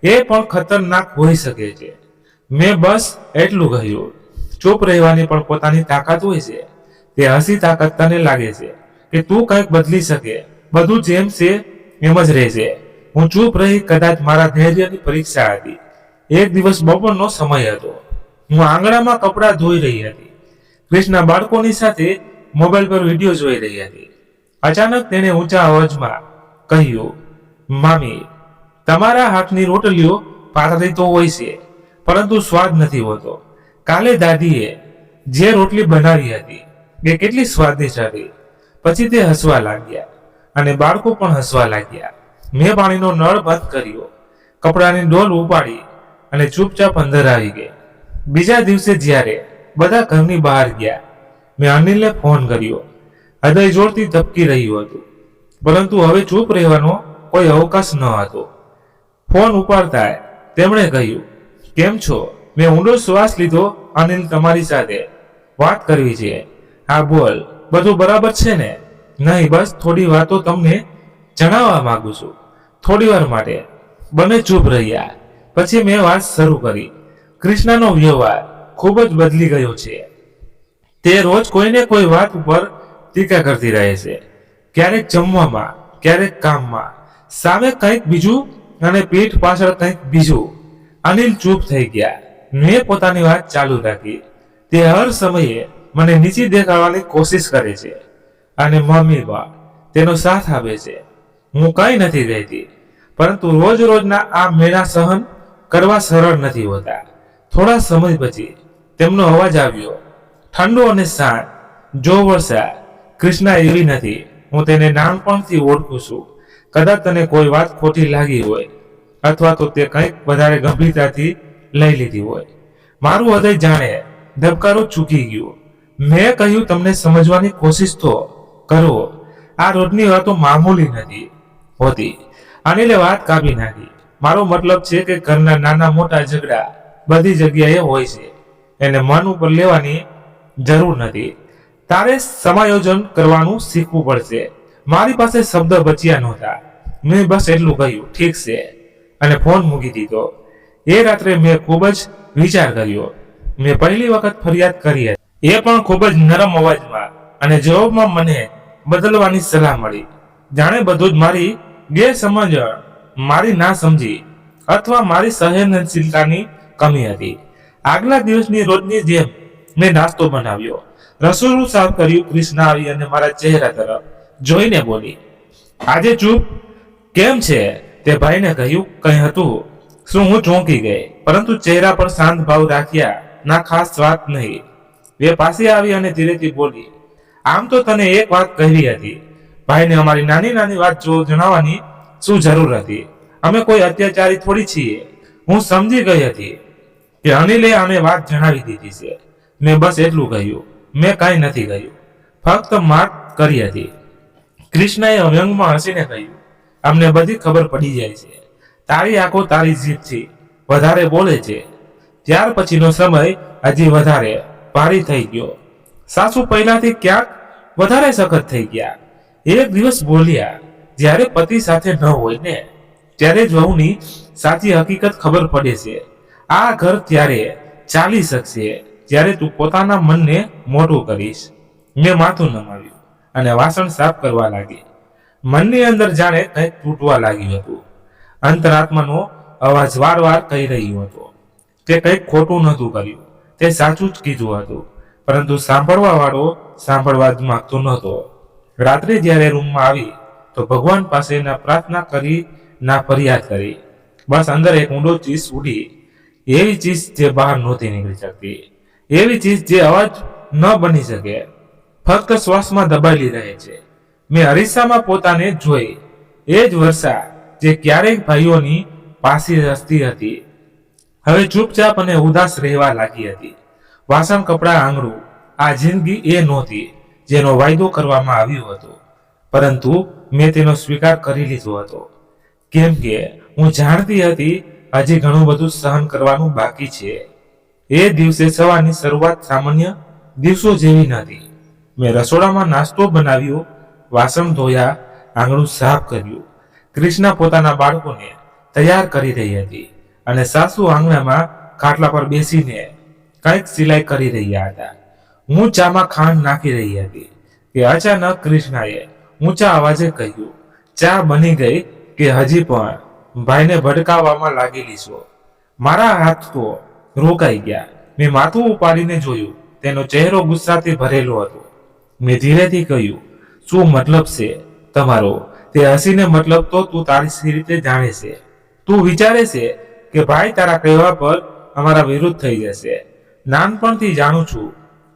એ પણ ખતરનાક હોઈ શકે છે. મેં બસ એટલું કહ્યું. ચૂપ રહેવાની પણ પોતાની તાકાત હોય છે. તે હસી, તાકાત તને લાગે છે કે તું કંઈક બદલી શકે, બધું જેમ છે એમ જ રહેશે. હું ચૂપ રહી. કદાચ મારા ધૈર્યની પરીક્ષા હતી. એક દિવસ બપોરનો સમય હતો. હું આંગણામાં કપડાં ધોઈ રહી હતી. ક્રિષ્ના બાળકોની સાથે મોબાઈલ પર વિડીયો જોઈ રહી હતી. અચાનક તેણે ઊંચા અવાજમાં કહ્યું, મામી, તમારા હાથની રોટલીઓ પાતળી તો હોય છે, પરંતુ સ્વાદ નથી હોતો. કાલે દાદીએ જે રોટલી બનાવી હતી એ કેટલી સ્વાદિષ્ટ હતી. પછી તે હસવા લાગ્યા અને બાળકો પણ હસવા લાગ્યા. મેં પાણીનો નળ બંધ કર્યો, કપડાની ડોલ ઉપાડી અને ચૂપચાપ અંદર આવી ગઈ. બીજા દિવસે જ્યારે બધા ઘરની બહાર ગયા, મેં અનિલને ફોન કર્યો. હૃદય જોરથી ધબકી રહ્યું હતું, પરંતુ હવે ચૂપ રહેવાનો કોઈ અવકાશ ન હતો. ફોન ઉપાડતા તેમણે કહ્યું, કેમ છો? મેં ઊંડો શ્વાસ લીધો. અનિલ, તમારી સાથે વાત કરવી છે. હા બોલ, બધું બરાબર છે ને? નહીં, બસ થોડી વાતો તમને જણાવવા માંગુ છું. થોડી વાર માટે બંને ચૂપ રહ્યા. પછી મેં વાત શરૂ કરી. ક્રિષ્નાનો વ્યવહાર ખૂબ જ બદલી ગયો છે. તે રોજ કોઈને કોઈ વાત ઉપર ટીકા કરતી રહે છે. ક્યારેક જમવામાં, ક્યારેક કામમાં, સામે કંઈક બીજું અને પીઠ પાછળ કંઈક બીજું. અનિલ ચૂપ થઈ ગયા. મેં પોતાની વાત ચાલુ રાખી. તે હર સમયે મને નીચી દેખાડવાની કોશિશ કરે છે અને મમ્મી બા તેનો સાથ આપે છે. હું કંઈ નથી કહેતી, પરંતુ રોજ રોજના આ મેળા સહન કરવા સરળ નથી હોતા. થોડા સમય પછી તેમનો અવાજ આવ્યો, ઠંડો અને શાંત. જો વર્ષા, ક્રિષ્ના એવી નથી. હું તેને નાનપણથી ઓળખું છું. કદાચ તને કોઈ વાત ખોટી લાગી હોય, અથવા તો તે કંઈક વધારે ગંભીરતાથી લઈ લીધી હોય. મારું હૃદય જાણે ધબકારો ચૂકી ગયું. મેં કહ્યું, તમને સમજવાની કોશિશ તો કરો. આ રોજની વાતો મામૂલી નથી હોતી. અનિલે વાત કાપી નાખી. મારો મતલબ છે કે ઘરના નાના મોટા ઝઘડા બધી જગ્યાએ હોય છે. એને મન ઉપર લેવાની જરૂર નથી. તારે સમાયોજન કરવાનું શીખવું પડશે. મારી પાસે શબ્દ બચ્યા નહોતા. મેં બસ એટલું કહ્યું, ઠીક છે, અને ફોન મૂકી દીધો. એ રાત્રે મેં ખૂબ જ વિચાર કર્યો. મેં પહેલી વખત ફરિયાદ કરી હતી, એ પણ ખૂબ જ નરમ અવાજમાં, અને જવાબમાં મને બદલવાની સલાહ મળી. જાણે બધું જ મારી ગેરસમજ, મારી ના સમજી અથવા મારી સહનશીલતાની કમી હતી. આગલા દિવસની રોજની જેમ મેં નાસ્તો બનાવ્યો, રસોડું સાફ કર્યું. ક્રિષ્ના આવી અને મારા ચહેરા તરફ જોઈને બોલી, આજે ચૂપ કેમ છે? તે ભાઈને કહ્યું, કંઈ હતું? શું? હું ચોંકી ગઈ, પરંતુ ચહેરા પર શાંત ભાવ રાખ્યા. ના, ખાસ વાત નહીં. એ પાસે આવી અને ધીરેથી બોલી, આમ તો તને એક વાત કહેવી હતી. ભાઈને અમારી નાની નાની વાત જણાવવાની શું જરૂર હતી? અમે કોઈ અત્યાચારી થોડી છીએ. હું સમજી ગઈ હતી કે અનિલે આને વાત જણાવી દીધી છે. મેં બસ એટલું કહ્યું. મેં કાંઈ નથી કહ્યું, ફક્ત માર્ક કરી હતી. ક્રિષ્નાએ વ્યંગમાં હસીને કહ્યું, અમને બધી ખબર પડી જાય છે. તારી આંખો તારી જીભથી વધારે બોલે છે. ત્યાર પછીનો સમય હજી વધારે ભારી થઈ ગયો. સાસુ પહેલાથી ક્યાંક વધારે સખત થઈ ગયા. એક દિવસ બોલ્યા, જ્યારે પતિ સાથે ન હોય ને, ત્યારે જ વહુની સાચી હકીકત ખબર પડે છે. આ ઘર ત્યારે ચાલી શકશે જ્યારે તું પોતાના મનને મોટું કરીશ. મેં માથું નમાવ્યું અને વાસણ સાફ કરવા લાગી. મનની અંદર જાણે કંઈક તૂટવા લાગ્યું હતું. અંતરાત્માનો અવાજ વારવાર કહી રહ્યો હતો કે કંઈક ખોટું નહોતું કર્યું, તે સાચું જ કીધું હતું, પરંતુ સાંભળવા વાળો સાંભળવા જ માંગતો નહોતો. રાત્રે જ્યારે રૂમમાં આવી તો ભગવાન પાસે ના પ્રાર્થના કરી, ના ફરિયાદ કરી. બસ અંદર એક ઊંડો ચીસ ઉડી, એવી ચીસ જે બહાર નહોતી નીકળી શકતી, એવી ચીસ જે અવાજ ન બની શકે, ફક્ત શ્વાસમાં દબાયેલી રહે છે. મેં અરીસામાં પોતાને જોઈ, એ જ વર્ષા જે ક્યારેક ભાઈઓની પાસે હસતી હતી, હવે ચૂપચાપ અને ઉદાસ રહેવા લાગી હતી. વાસણ, કપડાં, આંગળું, આ જિંદગી એ નહોતી જેનો વાયદો કરવામાં આવ્યો હતો, પરંતુ મેં તેનો સ્વીકાર કરી લીધો હતો. કેમ કે હું જાણતી હતી હજી ઘણું બધું સહન કરવાનું બાકી છે. એ દિવસે સવારની શરૂઆત સામાન્ય દિવસો જેવી નથી. મેં રસોડામાં નાસ્તો બનાવ્યો, વાસણ ધોયા, આંગણું સાફ કર્યું. ક્રિષ્ના પોતાના બાળકોને તૈયાર કરી રહી હતી અને સાસુ આંગણામાં ખાટલા પર બેસીને કંઈક સિલાઈ કરી રહ્યા હતા. હું ચામાં ખાંડ નાખી રહી હતી કે અચાનક ક્રિષ્નાએ ઊંચા અવાજે કહ્યું, ચા બની ગઈ કે હજી પણ ભાઈને ભડકાવવામાં લાગેલી છો? મારા હાથ તો રોકાઈ ગયા. મેં માથું ઉપાડીને જોયું. તેનો ચહેરો ગુસ્સાથી ભરેલો હતો. મેં ધીરેથી કહ્યું, શું મતલબ છે તમારો? તે હસીને, મતલબ તો તું તારી રીતે જાણે છે. તું વિચારે છે કે ભાઈ તારા કહેવા પર અમારા વિરુદ્ધ થઈ જશે. નાનપણથી જાણું છું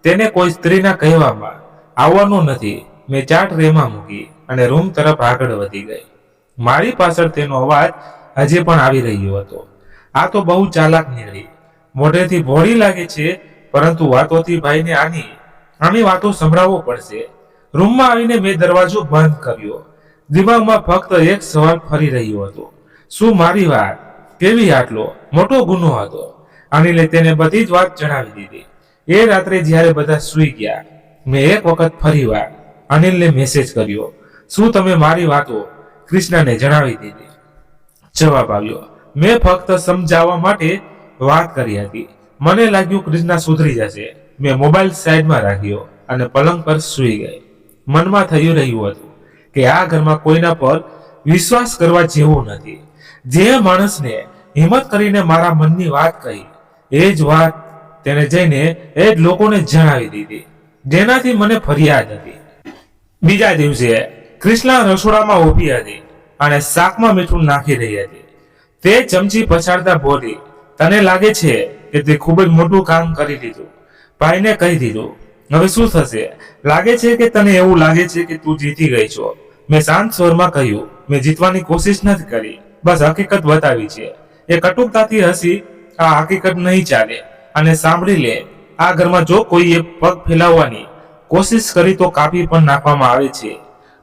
તેને કોઈ સ્ત્રીના કહેવામાં આવવાનો નથી. મેં ચાટ રેમાં મૂકી અને રૂમ તરફ આગળ વધી ગઈ. મારી પાછળ તેનો અવાજ હજી પણ આવી રહ્યો હતો. આ તો બહુ ચાલાક નીકળી. મોઢેથી ભોળી લાગે છે, પરંતુ વાતોથી ભાઈને આની વાતો સંભળાવવો પડશે. રૂમમાં આવીને મેં દરવાજો બંધ કર્યો. દિમાગમાં ફક્ત એક સવાલ ફરી રહ્યો હતો, શું મારી વાત કેવી આટલો મોટો ગુનો હતો? અનિલે તેને બધી જ વાત જણાવી દીધી. એ રાત્રે જ્યારે બધા સૂઈ ગયા, મેં એક વખત ફરીવાર અનિલને મેસેજ કર્યો, શું તમે મારી વાતો કૃષ્ણને જણાવી દીધી? જવાબ આવ્યો, મેં ફક્ત સમજાવવા માટે વાત કરી હતી. મને લાગ્યું કૃષ્ણા સુધરી જશે. મેં મોબાઈલ સાઈડમાં રાખ્યો અને પલંગ પર સૂઈ ગઈ. મનમાં થઈ રહ્યું હતું કે આ ઘરમાં કોઈના પર વિશ્વાસ કરવા જેવું નથી. જે માણસને હિંમત કરીને મારા મનની વાત કહી, એ જ વાત તેને જઈને એ જ લોકોને જણાવી દીધી, જેનાથી મને ફરિયાદ હતી. બીજા દિવસે કૃષ્ણા રસોડામાં ઊભી હતી અને શાકમાં મીઠું નાખી રહી હતી. તે ચમચી પછાડતા બોલી, તને લાગે છે કે તે ખૂબ જ મોટું કામ કરી લીધું. ભાઈને કહી દીધું, હવે શું થશે? લાગે છે કે તને એવું લાગે છે કે તું જીતી ગઈ છો. મેં શાંત સ્વરમાં કહ્યું, મેં જીતવાની કોશિશ નથી કરી, બસ હકીકત બતાવી છે. એ કટુકતાથી હસી, આ હકીકત નહીં ચાલે. અને સાંભળી લે, આ ઘરમાં જો કોઈએ પગ ફેલાવવાની કોશિશ કરી તો કાપી પણ નાખવામાં આવે છે.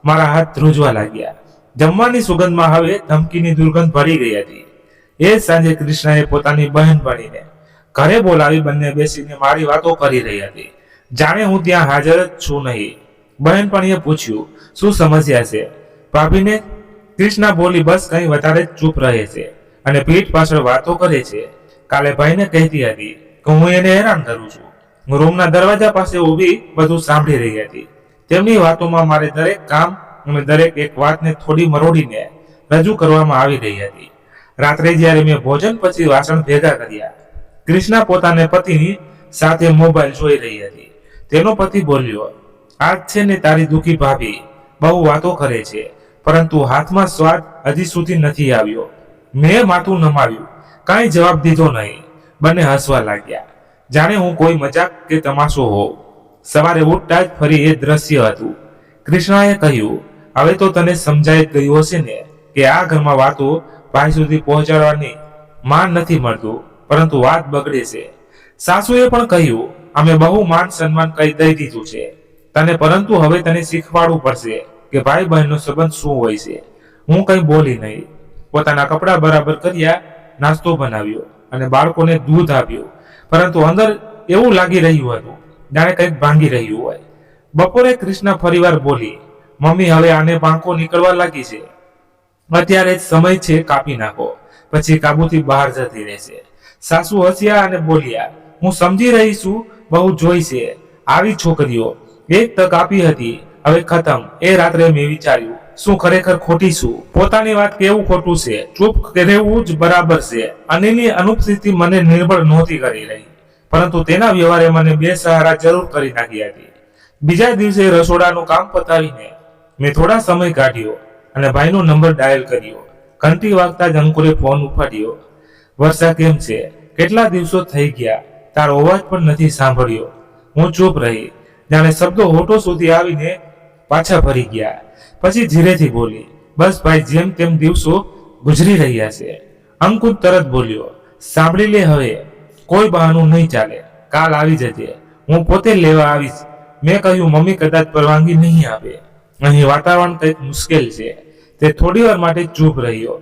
મારા હાથ ધ્રુજવા લાગ્યા. જમવાની સુગંધમાં હવે ધમકીની દુર્ગંધ ભરી ગઈ હતી. એ સાંજે કૃષ્ણાએ પોતાની બહેનપણીને ઘરે બોલાવી બંને બેસીને મારી વાતો કરી રહી હતી, જાણે હું ત્યાં હાજર જ છું નહીં. બહેનપણીએ પૂછ્યું, શું સમસ્યા છે ભાભીને? કૃષ્ણા બોલી, બસ કંઈ વધારે જ ચૂપ રહે છે અને પીઠ પાછળ વાતો કરે છે. કાલે ભાઈને કહેતી હતી કે હું એને હેરાન કરું છું. હું રૂમના દરવાજા પાસે ઊભી બધું સાંભળી રહી હતી. તેમની વાતોમાં મારે દરેક કામ અને દરેક એક વાતને થોડી મરોડીને રજૂ કરવામાં આવી રહી હતી. રાત્રે જ્યારે મેં ભોજન પછી વાસણ ભેગા કર્યા, કૃષ્ણા પોતાના પતિની સાથે મોબાઈલ જોઈ રહી હતી. તેનો પતિ બોલ્યો, આજ છે ને તારી દુઃખી ભાભી બહુ વાતો કરે છે, પરંતુ હાથમાં સ્વાદ હજી સુધી નથી આવ્યો. મેં માથું નમાવ્યું, કાંઈ જવાબ દીધો નહીં. બંને હસવા લાગ્યા, જાણે હું કોઈ મજાક કે તમાશો હોઉં. સવારે ઉઠતા જ ફરી એ દ્રશ્ય હતું. કૃષ્ણાએ કહ્યું, હવે તો તને સમજાઈ ગયું હશે ને કે આ ઘરમાં વાતો ભાઈ સુધી પહોંચાડવાની માન નથી મળતું, પરંતુ વાત બગડે છે. સાસુએ પણ કહ્યું, અમે બહુ માન સન્માન કહી દઈ દીધું છે તને, પરંતુ હવે તને શીખવાડવું પડશે કે ભાઈ બહેનનો સંબંધ શું હોય છે. હું કંઈ બોલી નહીં. પોતાના કપડાં બરાબર કર્યા, નાસ્તો બનાવ્યો અને બાળકોને દૂધ આપ્યું, પરંતુ અંદર એવું લાગી રહ્યું હતું જાણે કંઈક ભાંગી રહ્યું હોય. બપોરે કૃષ્ણા ફરીવાર બોલી, મમ્મી હવે આને પાંખો નીકળવા લાગી છે, અત્યારે જ સમય છે, કાપી નાખો, પછી કાબુથી બહાર જતી રહેશે. સાસુ હસ્યા અને બોલ્યા, હું સમજી રહી છું, બહુ જોઈ છે આવી છોકરીઓ, એક તક આપી હતી, હવે ખતમ. એ રાત્રે મેં વિચાર્યું, શું ખરેખર ખોટી છું? પોતાની વાત કેવું ખોટું છે? ચૂપ રહેવું જ બરાબર છે. અનિલની અનુપસ્થિતિ મને નિર્બળ નહોતી કરી રહી, પરંતુ તેના વ્યવહારે મને બેસહારા જરૂર કરી નાખી હતી. બીજા દિવસે રસોડાનું કામ પતાવીને મેં થોડા સમય કાઢ્યો અને ભાઈનો નંબર ડાયલ કર્યો. ઘંટી વાગતા જ અંકુરે ફોન ઉપાડ્યો. વર્ષા કેમ છે? કેટલા દિવસો થઈ ગયા, તારો અવાજ પણ નથી સાંભળ્યો. હું ચૂપ રહી, જાણે શબ્દો હોઠો સુધી આવીને પાછા ફરી ગયા. પછી ધીરેથી બોલી, બસ ભાઈ, જેમ તેમ દિવસો ગુજરી રહ્યા છે. અંકુર તરત બોલ્યો, સાંભળી લે, હવે કોઈ બહાનું નહીં ચાલે, કાલ આવી જજે, હું પોતે લેવા આવીશ. મેં કહ્યું, મમ્મી કદાચ પરવાનગી નહીં આપે, અહીં વાતાવરણ કંઈક મુશ્કેલ છે. તે થોડી વાર માટે ચૂપ રહ્યો,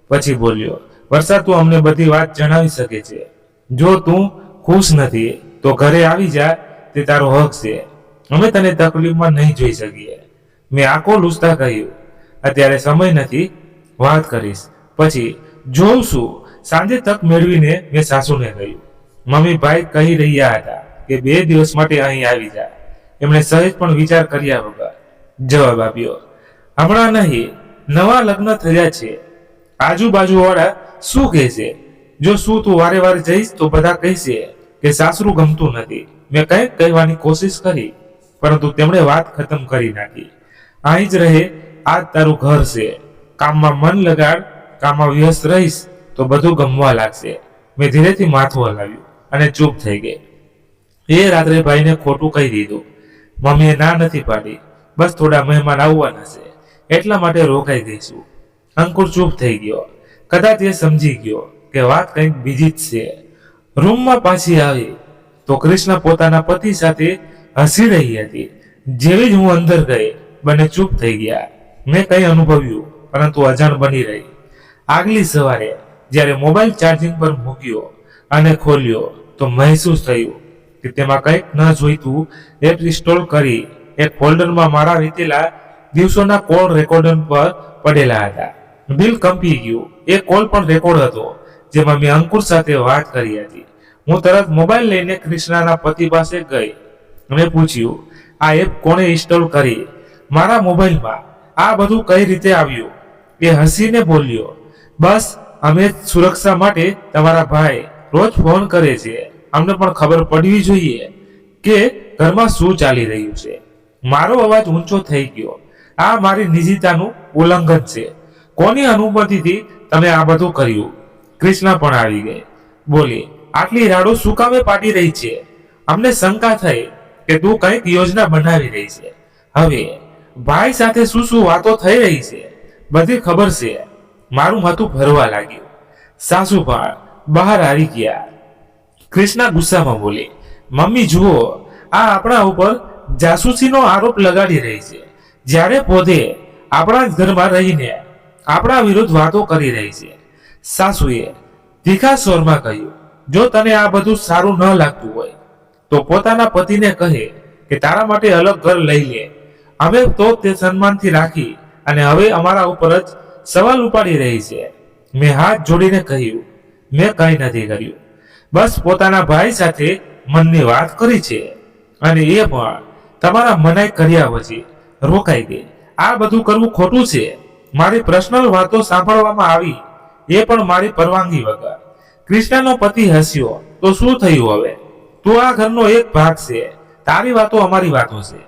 પછી બોલ્યો, વર્ષા, તું અમને બધી વાત જણાવી શકે છે. જો તું ખુશ નથી તો ઘરે આવી જા, તે તારો હક છે. અમે તને તકલીફમાં નહીં જોઈ શકીએ. મેં આંખો લૂછતા કહ્યું, અત્યારે સમય નથી, વાત કરીશ પછી જોઉં છું. સાંજે તક મેળવીને મેં સાસુને કહ્યું, મમ્મી ભાઈ કહી રહ્યા હતા કે 2 દિવસ માટે અહીં આવી જા. એમણે સહેજ પણ વિચાર કર્યા વગર જવાબ આપ્યો, હમણાં નહીં, નવા લગ્ન થયા છે, આજુબાજુ વાળા શું કહેશે? જો શું તું વારે વારે જઈશ તો બધા કહેશે કે સાસરું ગમતું નથી. મેં કંઈક કહેવાની કોશિશ કરી, પરંતુ તેમણે વાત ખતમ કરી નાખી. અહીં જ રહે, આજ તારું ઘર છે. કામમાં મન લગાડ, કામમાં વ્યસ્ત રહીશ તો બધું ગમવા લાગશે. મેં ધીરેથી માથું હલાવ્યું અને ચૂપ થઈ ગઈ. એ રાત્રે ભાઈને ખોટું કહી દીધું. મમ્મીએ ના નથી પાડી, બસ થોડા મહેમાન આવવાના છે એટલા માટે રોકાઈ ગઈશું. અંકુર ચૂપ થઈ ગયો. કદાચ એ સમજી ગયો કે વાત કંઈક બીજી જ છે. રૂમમાં પાછી આવી તો કૃષ્ણ પોતાના પતિ સાથે હસી રહી હતી. જેવી જ હું અંદર ગઈ, બંને ચૂપ થઈ ગયા. મેં કંઈ અનુભવ્યું, પરંતુ અજાણ બની રહી. આગલી સવારે જ્યારે મોબાઈલ ચાર્જિંગ પર મૂક્યો અને ખોલ્યો તો મહેસૂસ થયું કે તેમાં કંઈક ન જોઈતું એપ ઇન્સ્ટોલ કરી એક ફોલ્ડરમાં મારા વીતેલા દિવસોના કોલ રેકોર્ડર પર પડેલા હતા. દિલ કંપી ગયું. એ કોલ પણ રેકોર્ડ હતો જેમાં મેં અંકુર સાથે વાત કરી હતી. હું તરત મોબાઈલ લઈને કૃષ્ણાના પતિ પાસે ગઈ અને પૂછ્યું, આ એપ કોણે ઇન્સ્ટોલ કરી? મારા મોબાઈલમાં આ બધું કઈ રીતે આવ્યું? એ હસીને બોલ્યો, બસ અમે સુરક્ષા માટે તમારા ભાઈ રોજ ફોન કરે છે. અમને પણ ખબર પડવી જોઈએ કે ઘરમાં શું ચાલી રહ્યું છે. મારો અવાજ ઊંચો થઈ ગયો. આ મારી નિજીતાનું ઉલ્લંઘન છે. કોની અનુમતિથી તમે આ બધું કર્યું? કૃષ્ણા પણ આવી ગઈ. બોલી, આટલી રાડો શું કામે પાડી રહી છે? અમને શંકા થઈ કે તું કંઈક યોજના બનાવી રહી છે. હવે ભાઈ સાથે શું શું વાતો થઈ રહી છે બધી ખબર છે. મારું માથું ફરવા લાગ્યું. સાસુ પણ બહાર આવી ગયા. કૃષ્ણા ગુસ્સામાં બોલી, મમ્મી જુઓ, આ આપણા ઉપર જાસૂસીનો આરોપ લગાડી રહી છે, જ્યારે પોતે આપણા જ ઘરમાં રહીને આપણા વિરુદ્ધ વાતો કરી રહી છે. સાસુએ તીખા સ્વરમાં કહ્યું, જો તને આ બધું સારું ન લાગતું હોય તો પોતાના પતિને કહે કે તારા માટે અલગ ઘર લઈ લે. અમે તો તે સન્માનથી રાખી અને હવે અમારા ઉપર જ સવાલ ઉપાડી રહી છે. મેં હાથ જોડીને કહ્યું, મેં કંઈ નથી કર્યું, બસ પોતાના ભાઈ સાથે મનની વાત કરી છે. અને એ પણ તમારા મનાઈ કર્યા પછી રોકાઈ ગઈ. આ બધું કરવું ખોટું છે. મારી પર્સનલ વાતો સાંભળવામાં આવી, એ પણ મારી પરવાનગી વગર. કૃષ્ણનો પતિ હસ્યો, તો શું થયું હવે? તું આ ઘરનો એક ભાગ છે. તારી વાતો અમારી વાતો છે.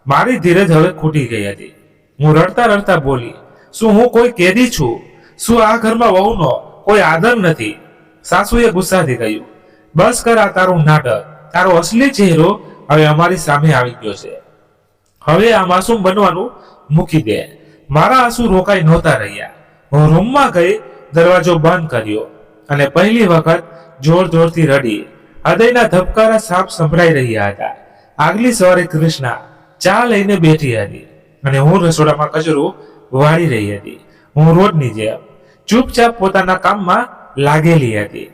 મારી ધીરજ હવે ખૂટી ગઈ હતી. હું રડતા રડતા બોલી, શું હું કોઈ કેદી છું? શું આ ઘરમાં વહુનો કોઈ આદર નથી? સાસુએ ગુસ્સાથી કહ્યું, બસ કર આ તારું નાટક. તારો અસલી ચહેરો હવે અમારી સામે આવી ગયો છે. હવે આ માસૂમ બનવાનું મૂકી દે. મારા આંસુ રોકાઈ નહોતા રહ્યા. હું રૂમમાં ગઈ, દરવાજો બંધ કર્યો અને પહેલી વખત જોર જોરથી રડી. હૃદયના ધબકારા સાફ સંભળાઈ રહ્યા હતા. આગલી સવારે કૃષ્ણા ચા લઈને બેઠી હતી અને હું રસોડામાં કચરો વાળી રહી હતી. હું રોજની જેમ ચૂપચાપ પોતાના કામમાં લાગેલી હતી.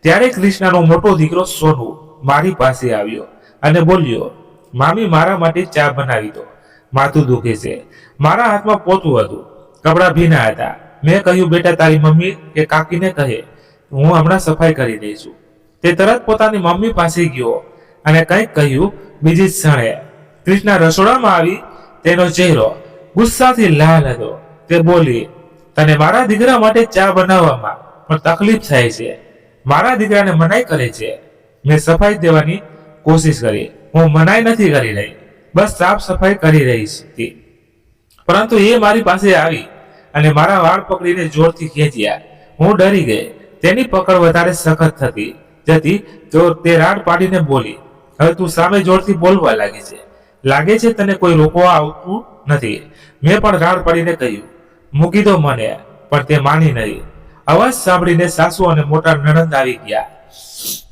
ત્યારે કૃષ્ણાનો મોટો દીકરો સોનુ મારી પાસે આવ્યો અને બોલ્યો, મામી મારા માટે ચા બનાવી દો, માથું દુખે છે. મારા હાથમાં પોતું હતું, કપડાં ભીના હતા. મેં કહ્યું, બેટા તારી મમ્મી કે કાકીને કહે, હું હમણાં સફાઈ કરી દઈશું. તે તરત પોતાની મમ્મી પાસે ગયો અને કંઈક કહ્યું. બીજી ક્ષણે કૃષ્ણા રસોડામાં આવી. તેનો ચહેરો ગુસ્સાથી લાલ હતો. તે બોલી, તને મારા દીકરા માટે ચા બનાવવામાં પણ તકલીફ થાય છે. મારા દીકરાને મનાઈ કરે છે. મેં સફાઈ દેવાની કોશિશ કરી. હું મનાઈ નથી કરી રહી, બસ સાફ સફાઈ કરી રહી હતી. પરંતુ એ મારી પાસે આવી અને મારા વાળ પકડીને જોરથી ખેંચ્યા. હું ડરી ગઈ. તેની પકડ વધારે સખત થતી જતી તો તે રાડ પાડીને બોલી, હવે તું સામે જોરથી બોલવા લાગી છે. લાગે છે તને કોઈ રોકવા આવતું નથી. મેં પણ રાડ પાડીને કહ્યું, મૂકી દો મને, પણ તે માની નહીં. અવાજ સાંભળીને સાસુ અને મોટા નણંદ આવી ગયા.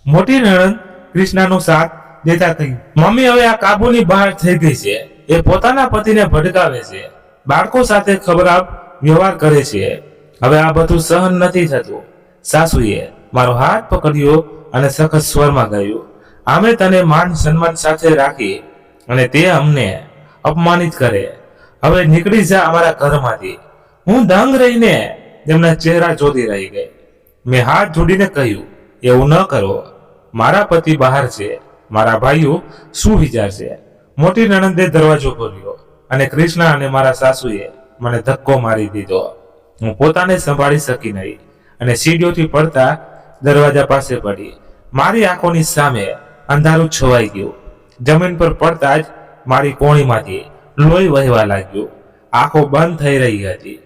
મોટી નણંદ કૃષ્ણાનો સાથ દેતા કહ્યું, મમ્મી હવે આ કાબુની બહાર થઈ ગઈ છે. એ પોતાના પતિને ભડકાવે છે, બાળકો સાથે ખરાબ વ્યવહાર કરે છે. હવે આ બધું સહન નથી થતું. સાસુએ મારો હાથ પકડ્યો અને સખત સ્વરમાં કહ્યું, અમે તને માન સન્માન સાથે રાખી અને તે અમને અપમાનિત કરે. હવે નીકળી જા અમારા ઘરમાંથી. હું દંગ રહીને તેમના ચહેરા જોતી રહી ગઈ. મેં હાથ જોડીને કહ્યું, એવું ન કરો. મારા પતિ બહાર છે. મારા ભાઈઓ શું વિચારશે? મોટી નણંદે દરવાજો ખોલ્યો અને કૃષ્ણા અને મારા સાસુએ મને ધક્કો મારી દીધો. હું પોતાને સંભાળી શકી નહીં અને સીડીઓથી પડતા દરવાજા પાસે પડી. મારી આંખોની સામે અંધારું છવાઈ ગયું. જમીન પર પડતા જ મારી કોણીમાંથી લોહી વહેવા લાગ્યું. આંખો બંધ થઈ રહી હતી.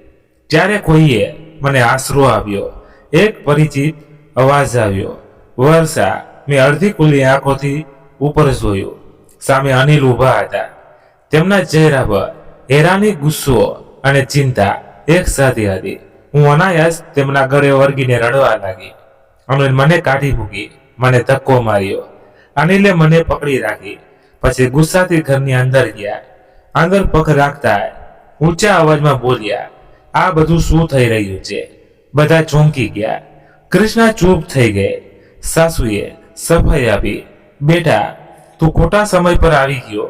ત્યારે કોઈએ મને આશરો આપ્યો. એક પરિચિત અવાજ આવ્યો, વર્ષા. મેં અડધી ખુલ્લી આંખોથી ઉપર જોયું. સામે અનિલ ઊભા હતા. તેમના ચહેરા પર હેરાની, ગુસ્સો અને ચિંતા એક સાથે હતી. હું અનાયાસ તેમના ગળે વળગીને રડવા લાગી. અનિલ મને કાઢી મૂકી, મને ધક્કો માર્યો. અનિલે મને પકડી રાખી. પછી ગુસ્સાથી ઘરની અંદર ગયા. અંદર પગ રાખતા ઊંચા અવાજમાં બોલ્યા, આ બધું શું થઈ રહ્યું છે? બધા ચોંકી ગયા. કૃષ્ણા ચૂપ થઈ ગઈ. સાસુએ સફાઈ આપી, બેટા તું ખોટા સમય પર આવી ગયો.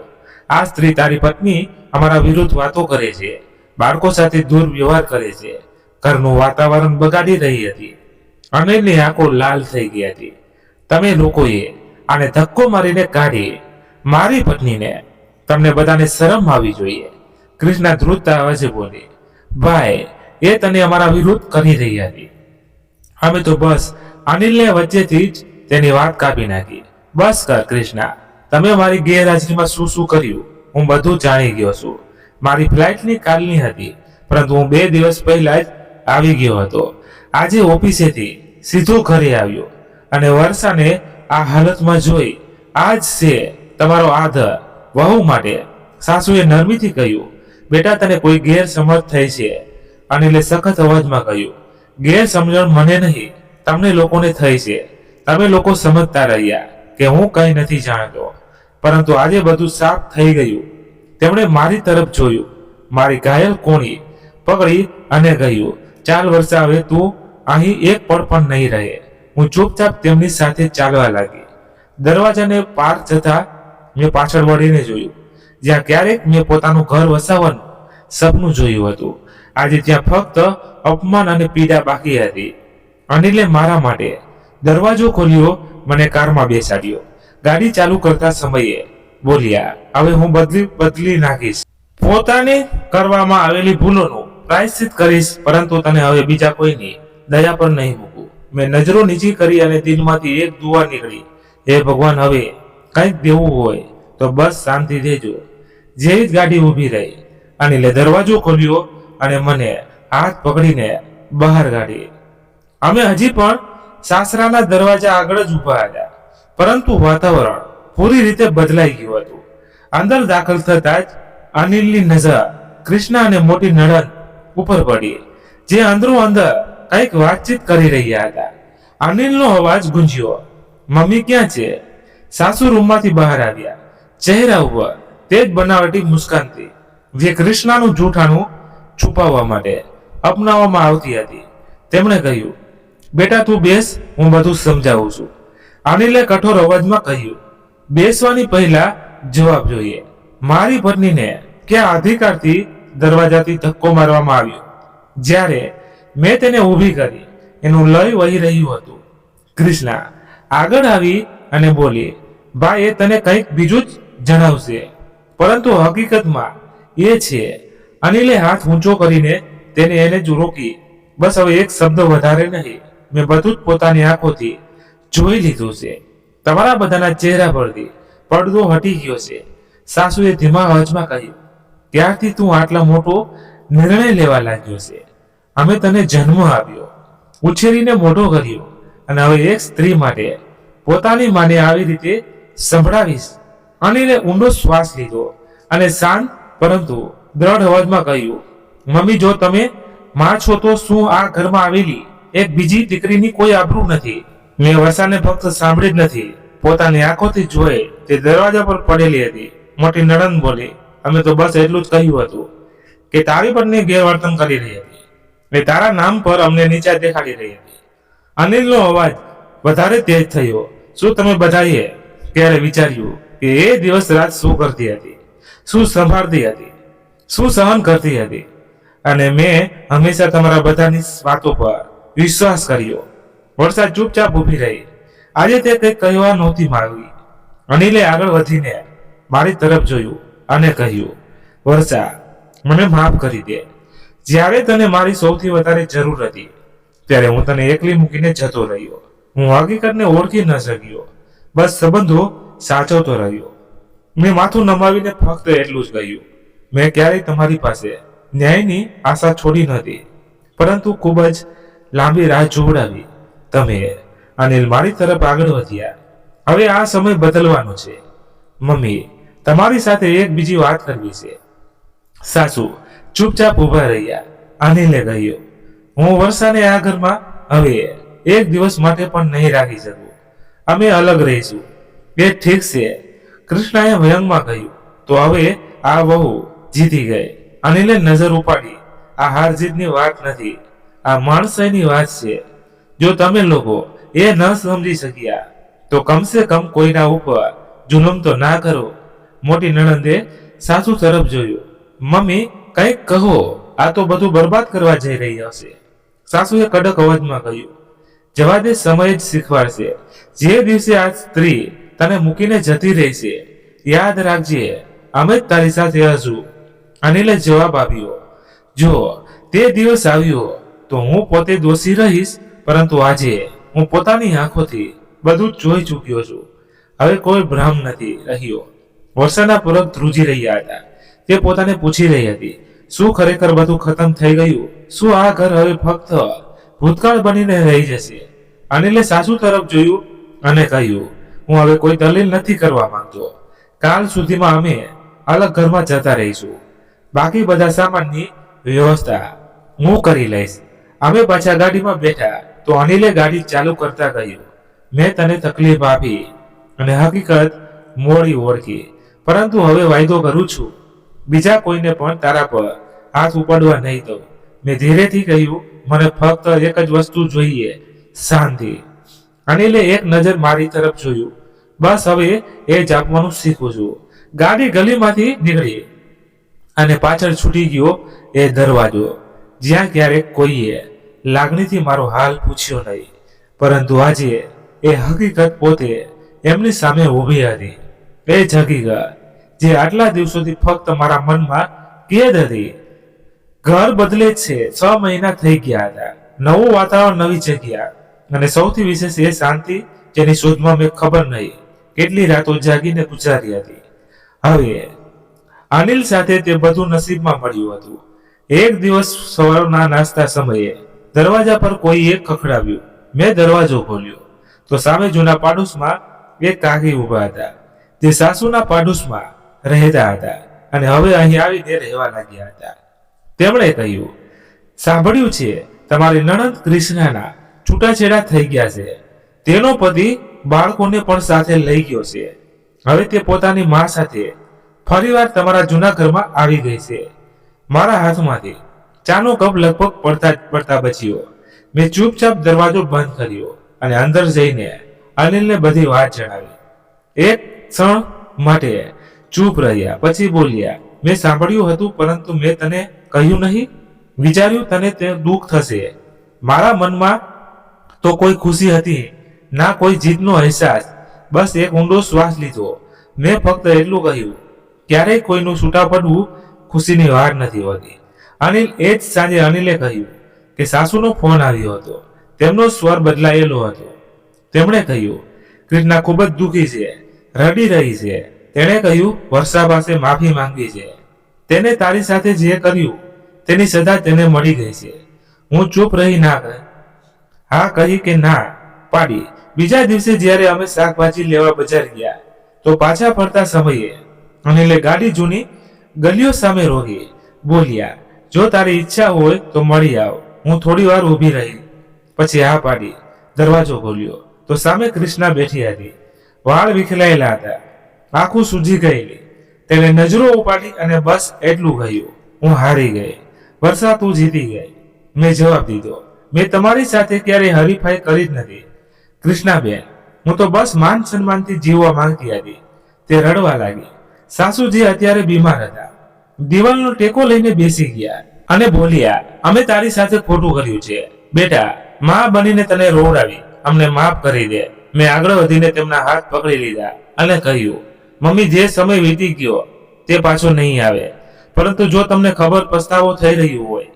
આ સ્ત્રી તારી પત્ની અમારા વિરુદ્ધ વાતો કરે છે, બાળકો સાથે દુર્વ્યવહાર કરે છે, ઘરનું વાતાવરણ બગાડી રહી હતી. અનિલની આંખો લાલ થઈ ગઈ હતી. તમે લોકોએ આને ધક્કો મારીને કાઢી, મારી પત્નીને. તમને બધાને શરમ આવી જોઈએ. કૃષ્ણા ધ્રુજતા અવાજે બોલી, ભાઈ એ તને અમારા વિરુદ્ધ કરી રહી હતી. અમે તો બસ અનિલને વચ્ચેથી જ તેની વાત કાપી નાખી. બસ કર કૃષ્ણા, તમે મારી ગેરહાજરીમાં શું શું કર્યું હું બધું જાણી ગયો છું. મારી ફ્લાઇટની કાલની હતી, પરંતુ હું 2 દિવસ પહેલા જ આવી ગયો હતો. આજે ઓફિસેથી સીધો ઘરે આવ્યો અને વર્ષાને આ હાલતમાં જોઈ. આજ છે તમારો આદર વહુ માટે. સાસુએ નરમીથી કહ્યું, બેટા તને કોઈ ગેરસમજ થઈ છે. અનિલે સખત અવાજમાં કહ્યું, ગેરસમજણ મને નહીં, તમને લોકોને થઈ છે. તમે લોકો સમજતા રહ્યા કે હું કંઈ નથી જાણતો, પરંતુ આજે બધું સાફ થઈ ગયું. તેમણે મારી તરફ જોયું, મારી ઘાયલ કોણી પકડી અને કહ્યું, ચાલ વર્ષા, હવે તું અહીં એક પળ પણ નહીં રહે. હું ચૂપચાપ તેમની સાથે ચાલવા લાગી. દરવાજાને પાર જતા મેં પાછળ વળીને જોયું, જ્યાં ક્યારેક મેં પોતાનું ઘર વસાવવાનું સપનું જોયું હતું. આજે ત્યાં ફક્ત અપમાન અને પીડા બાકી હતી. અનિલે મારા માટે દરવાજો ખોલ્યો, મને કારમાં બેસાડ્યો. ગાડી ચાલુ કરતા સમયે બોલ્યા, હવે હું બદલી નાખીશ. પોતાને કરવામાં આવેલી ભૂલોનું પ્રાયશ્ચિત કરીશ, પરંતુ તને હવે બીજા કોઈની દયા પર નહીં મૂકું. મેં નજરો નીચી કરી અને દિલમાંથી એક દુઆ નીકળી, હે ભગવાન, હવે કંઈક દેવું હોય તો બસ શાંતિ દેજો. જેવી જ ગાડી ઊભી રહી, અનિલે દરવાજો ખોલ્યો અને મને હાથ પકડીને બહાર કાઢી. અમે હજી પણ સાસરાના દરવાજા આગળ જ ઊભા હતા, પરંતુ વાતાવરણ પૂરી રીતે બદલાઈ ગયું હતું. અંદર દાખલ થતા જ અનિલની નજર કૃષ્ણા અને મોટી નણંદ ઉપર પડી, જે અંદરો અંદર કંઈક વાતચીત કરી રહ્યા હતા. અનિલનો અવાજ ગુંજ્યો, મમ્મી ક્યાં છે? સાસુ રૂમમાંથી બહાર આવ્યા. ચહેરા ઉપર તે જ બનાવટી મુસ્કાનથી જે કૃષ્ણાનું જૂઠાણું છુપાવવા માટે અપનાવવામાં આવતી હતી. તેમણે કહ્યું, બેટા તું બેસ, હું બધું સમજાવું છું. અનિલે કઠોર અવાજમાં કહ્યું, બેસવાની પહેલા જવાબ જોઈએ. મારી પત્નીને કયા અધિકારથી દરવાજાથી ધક્કો મારવામાં આવ્યો? જ્યારે મેં તેને ઊભી કરી, એનું લય વહી રહ્યું હતું. કૃષ્ણા આગળ આવી અને બોલી, ભાઈ એ તને કંઈક બીજું જ જણાવશે, પરંતુ હકીકતમાં એ છે. અનિલે હાથ ઊંચો કરીને એને જ રોકી. બસ હવે એક શબ્દ વધારે નહીં. મેં બધું જ પોતાની આંખોથી જોઈ લીધું છે. તમારા બધાના ચહેરા પરથી પડદો હટી ગયો છે. સાસુએ ધીમા અવાજમાં કહ્યું, ત્યારથી તું આટલો મોટો નિર્ણય લેવા લાગ્યો છે. અમે તને જન્મ આપ્યો, ઉછેરીને મોટો કર્યો, અને હવે એક સ્ત્રી માટે પોતાની માને આવી રીતે સંભળાવીશ. અનિલે ઊંડો શ્વાસ લીધો અને શાંત પરંતુ દ્રઢ અવાજમાં કહ્યું, મમ્મી, જો તમે માં છો તો શું આ ઘરમાં આવેલી એક બીજી દીકરીની કોઈ આબરૂ નથી? મેં વર્ષાને ફક્ત સાંભળી જ નથી, પોતાની આંખોથી જોઈ. તે દરવાજા પર પડેલી હતી. મોટી નણંદ બોલી, અમે તો બસ એટલું જ કહ્યું હતું કે તારી પત્ની ગેરવર્તન કરી રહી હતી. એ તારા નામ પર અમને નીચા દેખાડી રહી હતી. અનિલનો અવાજ વધારે તેજ થયો. શું તમે બધાએ ક્યારે વિચાર્યું કે એ દિવસ રાત શું કરતી હતી, શું સંભાળતી હતી, શું સહન કરતી હતી? અને મેં હંમેશા તમારા બધાની વાતો પર વિશ્વાસ કર્યો. વર્ષા ચૂપચાપ ઊભી રહી. આજે તે કંઈક કહેવા નહોતી માંગી. અનિલે આગળ વધીને મારી તરફ જોયું અને કહ્યું, વર્ષા, મને માફ કરી દે. જ્યારે તને મારી સૌથી વધારે જરૂર હતી ત્યારે હું તને એકલી મૂકીને જતો રહ્યો. હું હકીકતને ઓળખી ન શક્યો, બસ સંબંધો સાચવતો રહ્યો. મેં માથું નમાવીને ફક્ત એટલું જ કહ્યું, મેં ક્યારેય તમારી પાસે ન્યાયની આશા છોડી નથી, પરંતુ ખૂબ જ લાંબી રાહ જોવડાવી. તમે અનિલ મારી તરફ આગળ વધ્યા. હવે આ સમય બદલવાનો છે. મમ્મી, તમારી સાથે એક બીજી વાત કરવી છે. સાસુ ચૂપચાપ ઉભા રહ્યા. અનિલે કહ્યું, હું વર્ષાને આ ઘરમાં હવે એક દિવસ માટે પણ નહીં રાખી શકું. અમે અલગ રહીશું. એ ઠીક છે, કૃષ્ણાએ વ્યંગમાં કહ્યું. તો હવે આ વહુ જીતી ગઈ. અનિલે નજર ઉપાડી. આ હાર જીતની વાત નથી, આ માણસાઈની વાત છે. જો તમે લોકો એ ન સમજી શક્યા તો કમસે કમ કોઈના ઉપર જુલમ તો ના કરો. મોટી નણંદે સાસુ તરફ જોયું. મમ્મી, કંઈક કહો, આ તો બધું બરબાદ કરવા જઈ રહી હશે. સાસુએ કડક અવાજમાં કહ્યું, જવા દે, સમય જ શીખવાડશે. જે દિવસે આ સ્ત્રી તને મૂકીને જતી રહેશે, યાદ રાખજે અમે જ તારી સાથે હશું. અનિલે જવાબ આપ્યો, જો તે દિવસ આવ્યો તો હું પોતે દોષી રહીશ, પરંતુ આજે હું પોતાની આંખોથી બધું જ જોઈ ચૂક્યો છું. હવે કોઈ ભ્રમ નથી રહ્યો. વર્ષાના પગ ધ્રુજી રહ્યા હતા. તે પોતાને પૂછી રહી હતી, શું ખરેખર બધું ખતમ થઈ ગયું? શું આ ઘર હવે ફક્ત ભૂતકાળ બનીને રહી જશે? અનિલે સાસુ તરફ જોયું અને કહ્યું, હું હવે કોઈ દલીલ નથી કરવા માંગતો. કાલ સુધીમાં અમે અલગ ઘરમાં જતા રહીશું. બાકી બધા સામાનની વ્યવસ્થા હું કરી લઈશ. અમે પાછા ગાડીમાં બેઠા તો અનિલે ગાડી ચાલુ કરતા કહ્યું, મેં તને તકલીફ આપી અને હકીકત મોડી ઓળખી, પરંતુ હવે વાયદો કરું છું, બીજા કોઈને પણ તારા પર હાથ ઉપાડવા નહીં દઉં. મેં ધીરેથી કહ્યું, મને ફક્ત એક જ વસ્તુ જોઈએ, શાંતિ. અનિલે એક નજર મારી તરફ જોયું. બસ હવે એ જ આપવાનું શીખું છું. ગાડી ગલીમાંથી નીકળી અને પાછળ છૂટી ગયો એ દરવાજો, જ્યાં ક્યારેક કોઈએ લાગણીથી મારો હાલ પૂછ્યો નહીં, પરંતુ આજે એ હકીકત પોતે એમની સામે ઊભી હતી. એ જ હકીકત જે આટલા દિવસોથી ફક્ત મારા મનમાં કેદ હતી. ઘર બદલે છે, 6 મહિના થઈ ગયા હતા. નવું વાતાવરણ, નવી જગ્યા, અને સૌથી વિશેષ એ શાંતિ જેની શોધમાં મેં ખબર નહીં કેટલી રાતો જાગીને ગુજારી હતી. હવે અનિલ સાથે તે બધું નસીબમાં મળ્યું હતું. એક દિવસ સવારના નાસ્તા સમયે દરવાજા પર કોઈ એક ખખડાવ્યું. મેં દરવાજો ખોલ્યો તો સામે જૂના પાડોશમાં એક કાકી ઊભા હતા. તે સાસુના પાડોશમાં રહેતા હતા અને હવે અહીં આવીને રહેવા લાગ્યા હતા. તેમણે કહ્યું, સાંભળ્યું છે તમારી નણંદ કૃષ્ણાના છૂટાછેડા થઈ ગયા છે. તેનો પતિ બાળકોને પણ સાથે લઈ ગયો છે. હવે તે પોતાની મા સાથે ફરીવાર તમારા જૂના ઘરમાં આવી ગઈ છે. મારા હાથમાંથી ચાનો કપ લગભગ પડતા બચ્યો. મેં ચૂપચાપ દરવાજો બંધ કર્યો અને અંદર જઈને અનિલને બધી વાત જણાવી. એક ક્ષણ માટે ચૂપ રહ્યા, પછી બોલ્યા, મેં સાંભળ્યું હતું, પરંતુ મેં તને કહ્યું નહીં. વિચાર્યું તને તે દુઃખ થશે. મારા મનમાં તો કોઈ ખુશી હતી ના કોઈ જીતનો અહેસાસ. બસ એક ઊંડો શ્વાસ લીધો. મેં ફક્ત એટલું કહ્યું, ક્યારેય કોઈનું છૂટા પડવું ખુશીની વાર નથી હોતી. અનિલ એ જ સાંજે અનિલે કહ્યું કે સાસુનો ફોન આવ્યો હતો. તેમનો સ્વર બદલાયેલો હતો. તેમણે કહ્યું, કૃષ્ણા ખૂબ જ દુઃખી છે, રડી રહી છે. તેણે કહ્યું, વર્ષા પાસે માફી માંગી છે. તેને તારી સાથે જે કર્યું તેની સજા તેને મળી ગઈ છે. હું ચૂપ રહી ના હા કહી કે ના પાડી. બીજા દિવસે જ્યારે અમે શાકભાજી લેવા બજાર ગયા તો પાછા ફરતા સમયે અનિલે ગાડી જૂની ગલીઓ સામે રોકી. બોલ્યા, જો તારી ઈચ્છા હોય તો મળી આવ. હું થોડી વાર ઊભી રહી, પછી હા પાડી. દરવાજો ખોલ્યો તો સામે કૃષ્ણા બેઠી હતી. વાળ વિખેલાયેલા હતા, આંખો સૂજી ગયેલી. તેને નજરો ઉપાડી અને બસ એટલું કહ્યું, હું હારી ગઈ. વર્ષા, તું જીતી ગઈ. મેં જવાબ દીધો, મેં તમારી સાથે ક્યારેય હરીફાઈ કરી જ નથી કૃષ્ણાબેન. હું તો બસ માન સન્માનથી જીવવા માંગતી હતી. તે રડવા લાગી. સાસુજી અત્યારે બીમાર હતા. દિવાલનો ટેકો લઈને બેસી ગયા અને બોલ્યા, અમે તારી સાથે ખોટું કર્યું છે બેટા. માં બનીને તને રોવડાવી, અમને માફ કરી દે. મેં આગળ વધીને તેમના હાથ પકડી લીધા અને કહ્યું, મમ્મી, જે સમય વીતી ગયો તે પાછો નહીં આવે, પરંતુ જો તમને ખબર પસ્તાવો થઈ રહ્યો હોય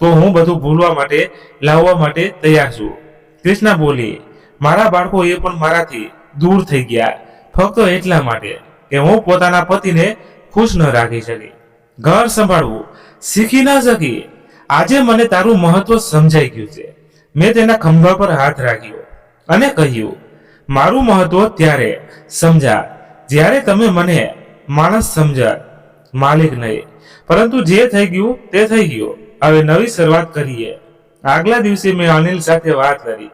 તો હું બધું ભૂલવા માટે લાવવા માટે તૈયાર છું. કૃષ્ણા બોલી, મારા બાળકો એ પણ મારાથી દૂર થઈ ગયા ફક્ત એટલા માટે કે હું પોતાના પતિને ખુશ ન રાખી શકી, ઘર સંભાળવું શીખી ન શકી. આજે મને તારું મહત્વ સમજાઈ ગયું છે. મેં તેના ખંભા પર હાથ રાખ્યો અને કહ્યું, મારું મહત્વ ત્યારે સમજા જ્યારે તમે મને માણસ સમજ્યા, માલિક નહીં. પરંતુ જે થઈ ગયું તે થઈ ગયું. હવે નવી શરૂઆત કરીએ. આગલા દિવસે મેં અનિલ સાથે વાત કરી.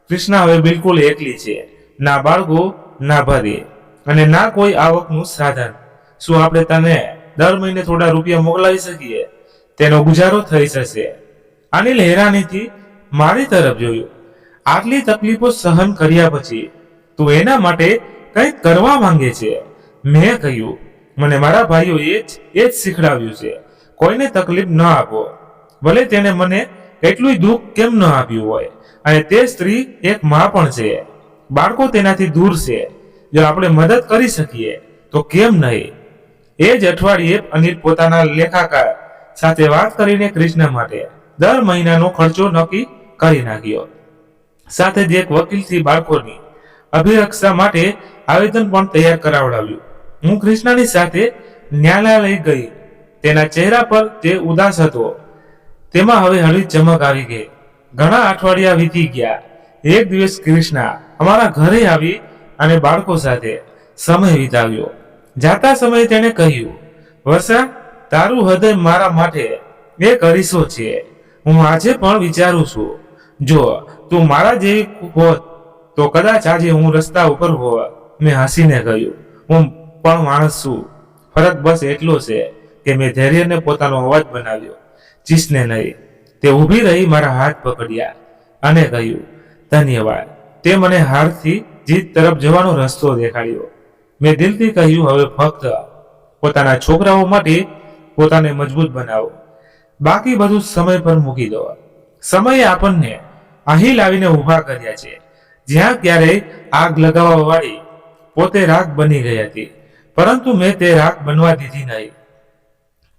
કૃષ્ણા હવે બિલકુલ એકલી છે, ના બાળકો, ના ભરી અને ના કોઈ આવકનું સાધન. શું આપણે તને દર મહિને થોડા રૂપિયા મોકલાવી શકીએ? તેનો ગુજારો થઈ જશે. અનિલ હેરાનીથી મારી તરફ જોયું. આટલી તકલીફો સહન કર્યા પછી તું એના માટે કંઈક કરવા માંગે છે. મેં કહ્યું, મને મારા ભાઈઓએ એ જ શીખડાવ્યું છે, કોઈને તકલીફ ન આપો, ભલે તેને મને એટલું દુઃખ કેમ ન આપ્યું હોય. અને તે સ્ત્રી એક માં પણ છે, બાળકો તેનાથી દૂર છે. જો આપણે મદદ કરી શકીએ તો કેમ નહીં? એ જ અઠવાડિયે અનિલ પોતાના લેખાકાર સાથે વાત કરીને કૃષ્ણ માટે દર મહિનાનો ખર્ચો નક્કી કરી નાખ્યો. સાથે જ એક વકીલથી બાળકોની અભિરક્ષા માટે આવેદન પણ તૈયાર કરાવડાવ્યું. હું કૃષ્ણાની સાથે ન્યાયાલય ગઈ. તેના ચહેરા પર જે ઉદાસ હતો તેમાં હવે હળવી ચમક આવી ગઈ. ઘણા અઠવાડિયા વીતી ગયા. એક દિવસ કૃષ્ણા અમારા ઘરે આવી અને બાળકો સાથે સમય વિતાવ્યો. જાતા સમયે તેણે કહ્યું, વર્ષા, તારું હૃદય મારા માટે એક અરીસો છે. હું આજે પણ વિચારું છું, જો તું મારા જેવી હોત તો કદાચ આજે હું રસ્તા ઉપર હોત. મેં હસીને કહ્યું, હું પણ માણસ છું. ફરક બસ એટલો છે કે મેં ધૈર્યને પોતાનો અવાજ બનાવ્યો, ચીસને નહીં. તે ઊભી રહી, મારા હાથ પકડ્યા અને કહ્યું, ધન્યવાદ. તે મને હારથી જીત તરફ જવાનો રસ્તો દેખાડ્યો. મેં દિલથી કહ્યું, હવે ફક્ત પોતાના છોકરાઓ માટે પોતાને મજબૂત બનાવો, બાકી બધું સમય પર મૂકી દો. સમયે આપણને અહીં લાવીને ઊભા કર્યા છે, જ્યાં ક્યારેય આગ લગાવવા વાળી પોતે રાખ બની ગઈ હતી, પરંતુ મેં તે રાખ બનવા દીધી નહીં.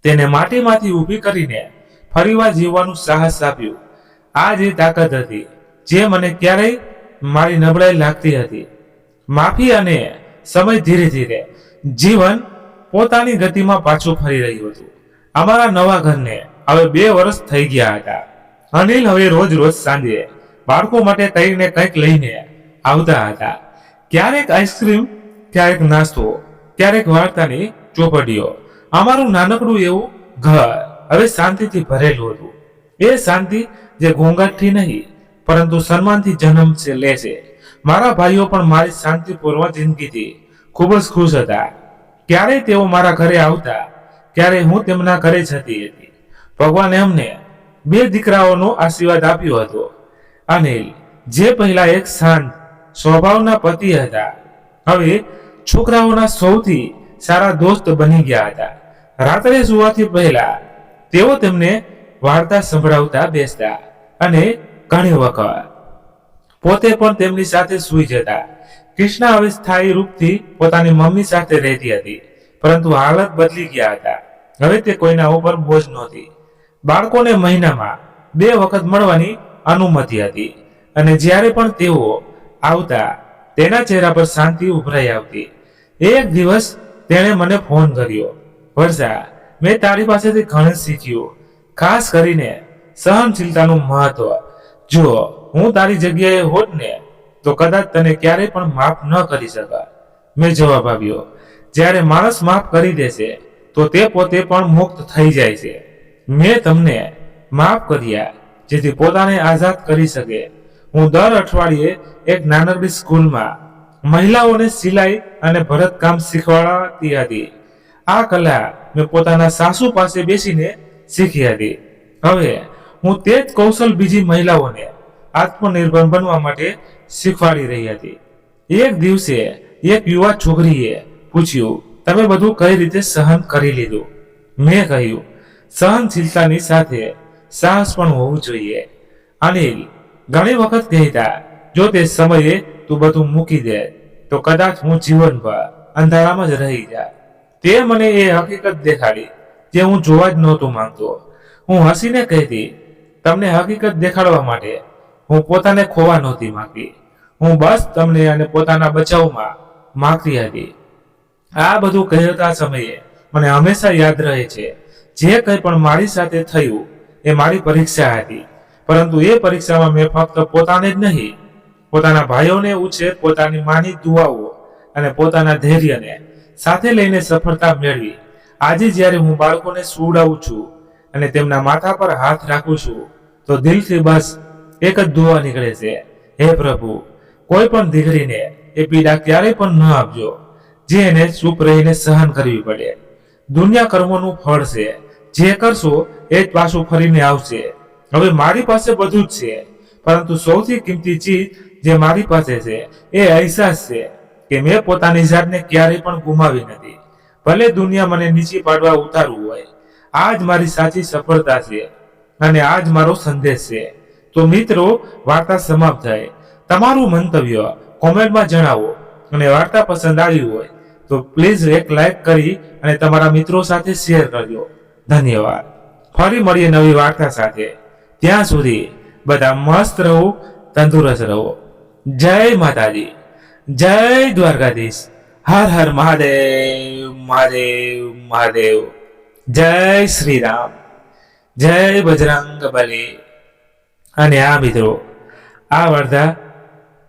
તેને માટીમાંથી ઊભી કરીને ફરીવાર જીવવાનું સાહસ આપ્યું. આ જ તાકાત હતી જે મને ક્યારેય મારી નબળાઈ લાગતી હતી. માફી અને સમય ધીરે ધીરે જીવન પોતાની ગતિમાં પાછું ફરી રહ્યું હતું. અમારા નવા ઘરને હવે 2 વર્ષ થઈ ગયા હતા. અનિલ હવે રોજ રોજ સાંજે બાળકો માટે કંઈક ને કંઈક લઈને આવતા હતા. ક્યારેક આઈસ્ક્રીમ, ક્યારેક નાસ્તો, ક્યારેક વાર્તાની ચોપડીઓ. અમારું નાનકડું એવું ઘર હવે શાંતિથી ભરેલું હતું. એ શાંતિ જે ઘોંઘાટથી નહીં પરંતુ સન્માનથી જન્મ લે છે. મારા ભાઈઓ પણ મારી શાંતિપૂર્વક જિંદગીથી ખૂબ જ ખુશ હતા. ક્યારેય તેઓ મારા ઘરે આવતા, ક્યારેય હું તેમના ઘરે જતી હતી. ભગવાને અમને 2 દીકરાઓનો આશીર્વાદ આપ્યો હતો. અનિલ, જે પહેલા એક શાંત સ્વભાવના પતિ હતા, હવે છોકરાઓના સૌથી સારા દોસ્ત બની ગયા હતા. રાત્રે સુવાથી પહેલા તેઓ તેમને વાર્તા સંભળાવતા બેસતા અને ઘણી વખત પોતે પણ તેમની સાથે સૂઈ જતા. કૃષ્ણા હવે સ્થાયી રૂપથી પોતાની મમ્મી સાથે રહેતી હતી, પરંતુ હાલત બદલી ગયા હતા. હવે તે કોઈના ઉપર બોજ નહોતી. બાળકોને મહિનામાં 2 વખત મળવાની અનુમતિ હતી અને જ્યારે પણ તેઓ આવતા તેના ચહેરા પર શાંતિ ઉભરાઈ આવતી. એક દિવસ તેણે મને ફોન કર્યો, વર્ષા, મેં તારી પાસેથી ઘણું શીખ્યું, ખાસ કરીને સહનશીલતાનું મહત્વ. જો હું તારી જગ્યાએ હોત ને તો કદાચ તને ક્યારેય પણ માફ ન કરી શકા. મેં જવાબ આપ્યો, જ્યારે માણસ માફ કરી દેશે તો તે પોતે પણ મુક્ત થઈ જાય છે. મેં તમને માફ કર્યા જેથી પોતાને આઝાદ કરી શકે. હું દર અઠવાડિયે એક નાનકડી સ્કૂલમાં મહિલાઓને સિલાઈ અને ભરતકામ શીખવાડતી હતી. આ કલા મેં પોતાના સાસુ પાસે બેસીને શીખી હતી. હવે હું તે જ કૌશલ બીજી મહિલાઓને આત્મનિર્ભર બનવા માટે શીખવાડી રહી હતી. એક દિવસે એક યુવા છોકરીએ પૂછ્યું, તમે બધું કઈ રીતે સહન કરી લીધું? મેં કહ્યું, સહનશીલતાની સાથે સાહસ પણ હોવું જોઈએ. અનિલ ઘણી વખત કહેતા, જો તે સમયે તું બધું મૂકી દે તો કદાચ હું જીવનભર અંધારામાં જ રહી જાય. તે મને એ હકીકત દેખાડી જે હું જોવા જ નહોતો માંગતો. હું હસીને કહેતી, તમને હકીકત દેખાડવા માટે હું પોતાને ખોવા નહોતી માંગતી. હું બસ તમને અને પોતાના બચાવમાં માંગતી હતી. આ બધું કહેતા સમયે મને હંમેશા યાદ રહે છે, જે કંઈ પણ મારી સાથે થયું એ મારી પરીક્ષા હતી. પરંતુ એ પરીક્ષામાં મેં ફક્ત પોતાને જ નહીં, પોતાના ભાઈઓને ઉછેર, પોતાની માની દુઆઓ અને પોતાના ધૈર્યને સાથે લઈને સફળતા મેળવી. આજે જ્યારે હું બાળકોને સુવડાવું છું અને તેમના માથા પર હાથ રાખું છું, તો દિલથી બસ એક જ દુઆ નીકળે છે, હે પ્રભુ, કોઈ પણ દીકરીને એ પીડા ક્યારેય પણ ન આપજો જે એને ચૂપ રહીને સહન કરવી પડે. દુનિયા કર્મોનું ફળ છે, જે કરશો એ જ પાછું ફરીને આવશે. હવે મારી પાસે બધું જ છે, પરંતુ સૌથી કિંમતી ચીજ જે મારી પાસે છે એ અહેસાસ છે કે મેં પોતાની જાતને ક્યારેય પણ ગુમાવી નથી. ભલે દુનિયા મને નીચી પાડવા ઉતારવું હોય, આ જ મારી સાચી સફળતા છે અને આ જ મારો સંદેશ છે. તો મિત્રો, વાર્તા સમાપ્ત થાય. તમારું મંતવ્ય કોમેન્ટમાં જણાવો અને વાર્તા પસંદ આવી હોય તો પ્લીઝ એક લાઈક કરી અને તમારા મિત્રો સાથે શેર કરજો. ધન્યવાદ. ફરી મળીએ નવી વાર્તા સાથે. ત્યાં સુધી બધા મસ્ત રહો, તંદુરસ્ત રહો. જય માતાજી, જય દ્વારકાધીશ. હર હર મહાદેવ, મહાદેવ, મહાદેવ. જય શ્રી રામ, જય બજરંગ બલી. અને આ મિત્રો, આ વાર્તા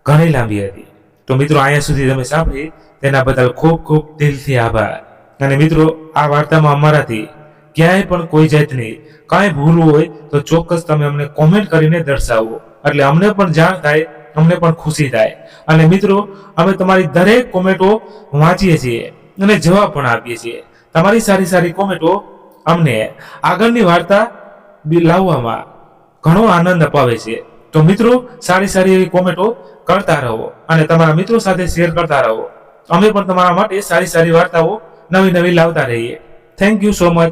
ઘણી લાંબી હતી, તો મિત્રો અહીંયા સુધી તમે સાંભળી તેના બદલ ખૂબ ખૂબ દિલથી આભાર. અને મિત્રો, આ વાર્તામાં અમારાથી ક્યાંય પણ કોઈ જાતની કાંઈ ભૂલ હોય તો ચોક્કસ તમે અમને કોમેન્ટ કરીને દર્શાવો, એટલે અમને પણ જાણ થાય, અમને પણ ખુશી થાય. અને મિત્રો, અમે તમારી દરેક કોમેન્ટો વાંચીએ છીએ અને જવાબ પણ આપીએ છીએ. તમારી સારી સારી કોમેન્ટો અમને આગળની વાર્તા લાવવામાં ઘણો આનંદ અપાવે છે. તો મિત્રો, સારી સારી એવી કોમેન્ટો કરતા રહો અને તમારા મિત્રો સાથે શેર કરતા રહો. અમે પણ તમારા માટે સારી સારી વાર્તાઓ નવી નવી લાવતા રહીએ. Thank you so much.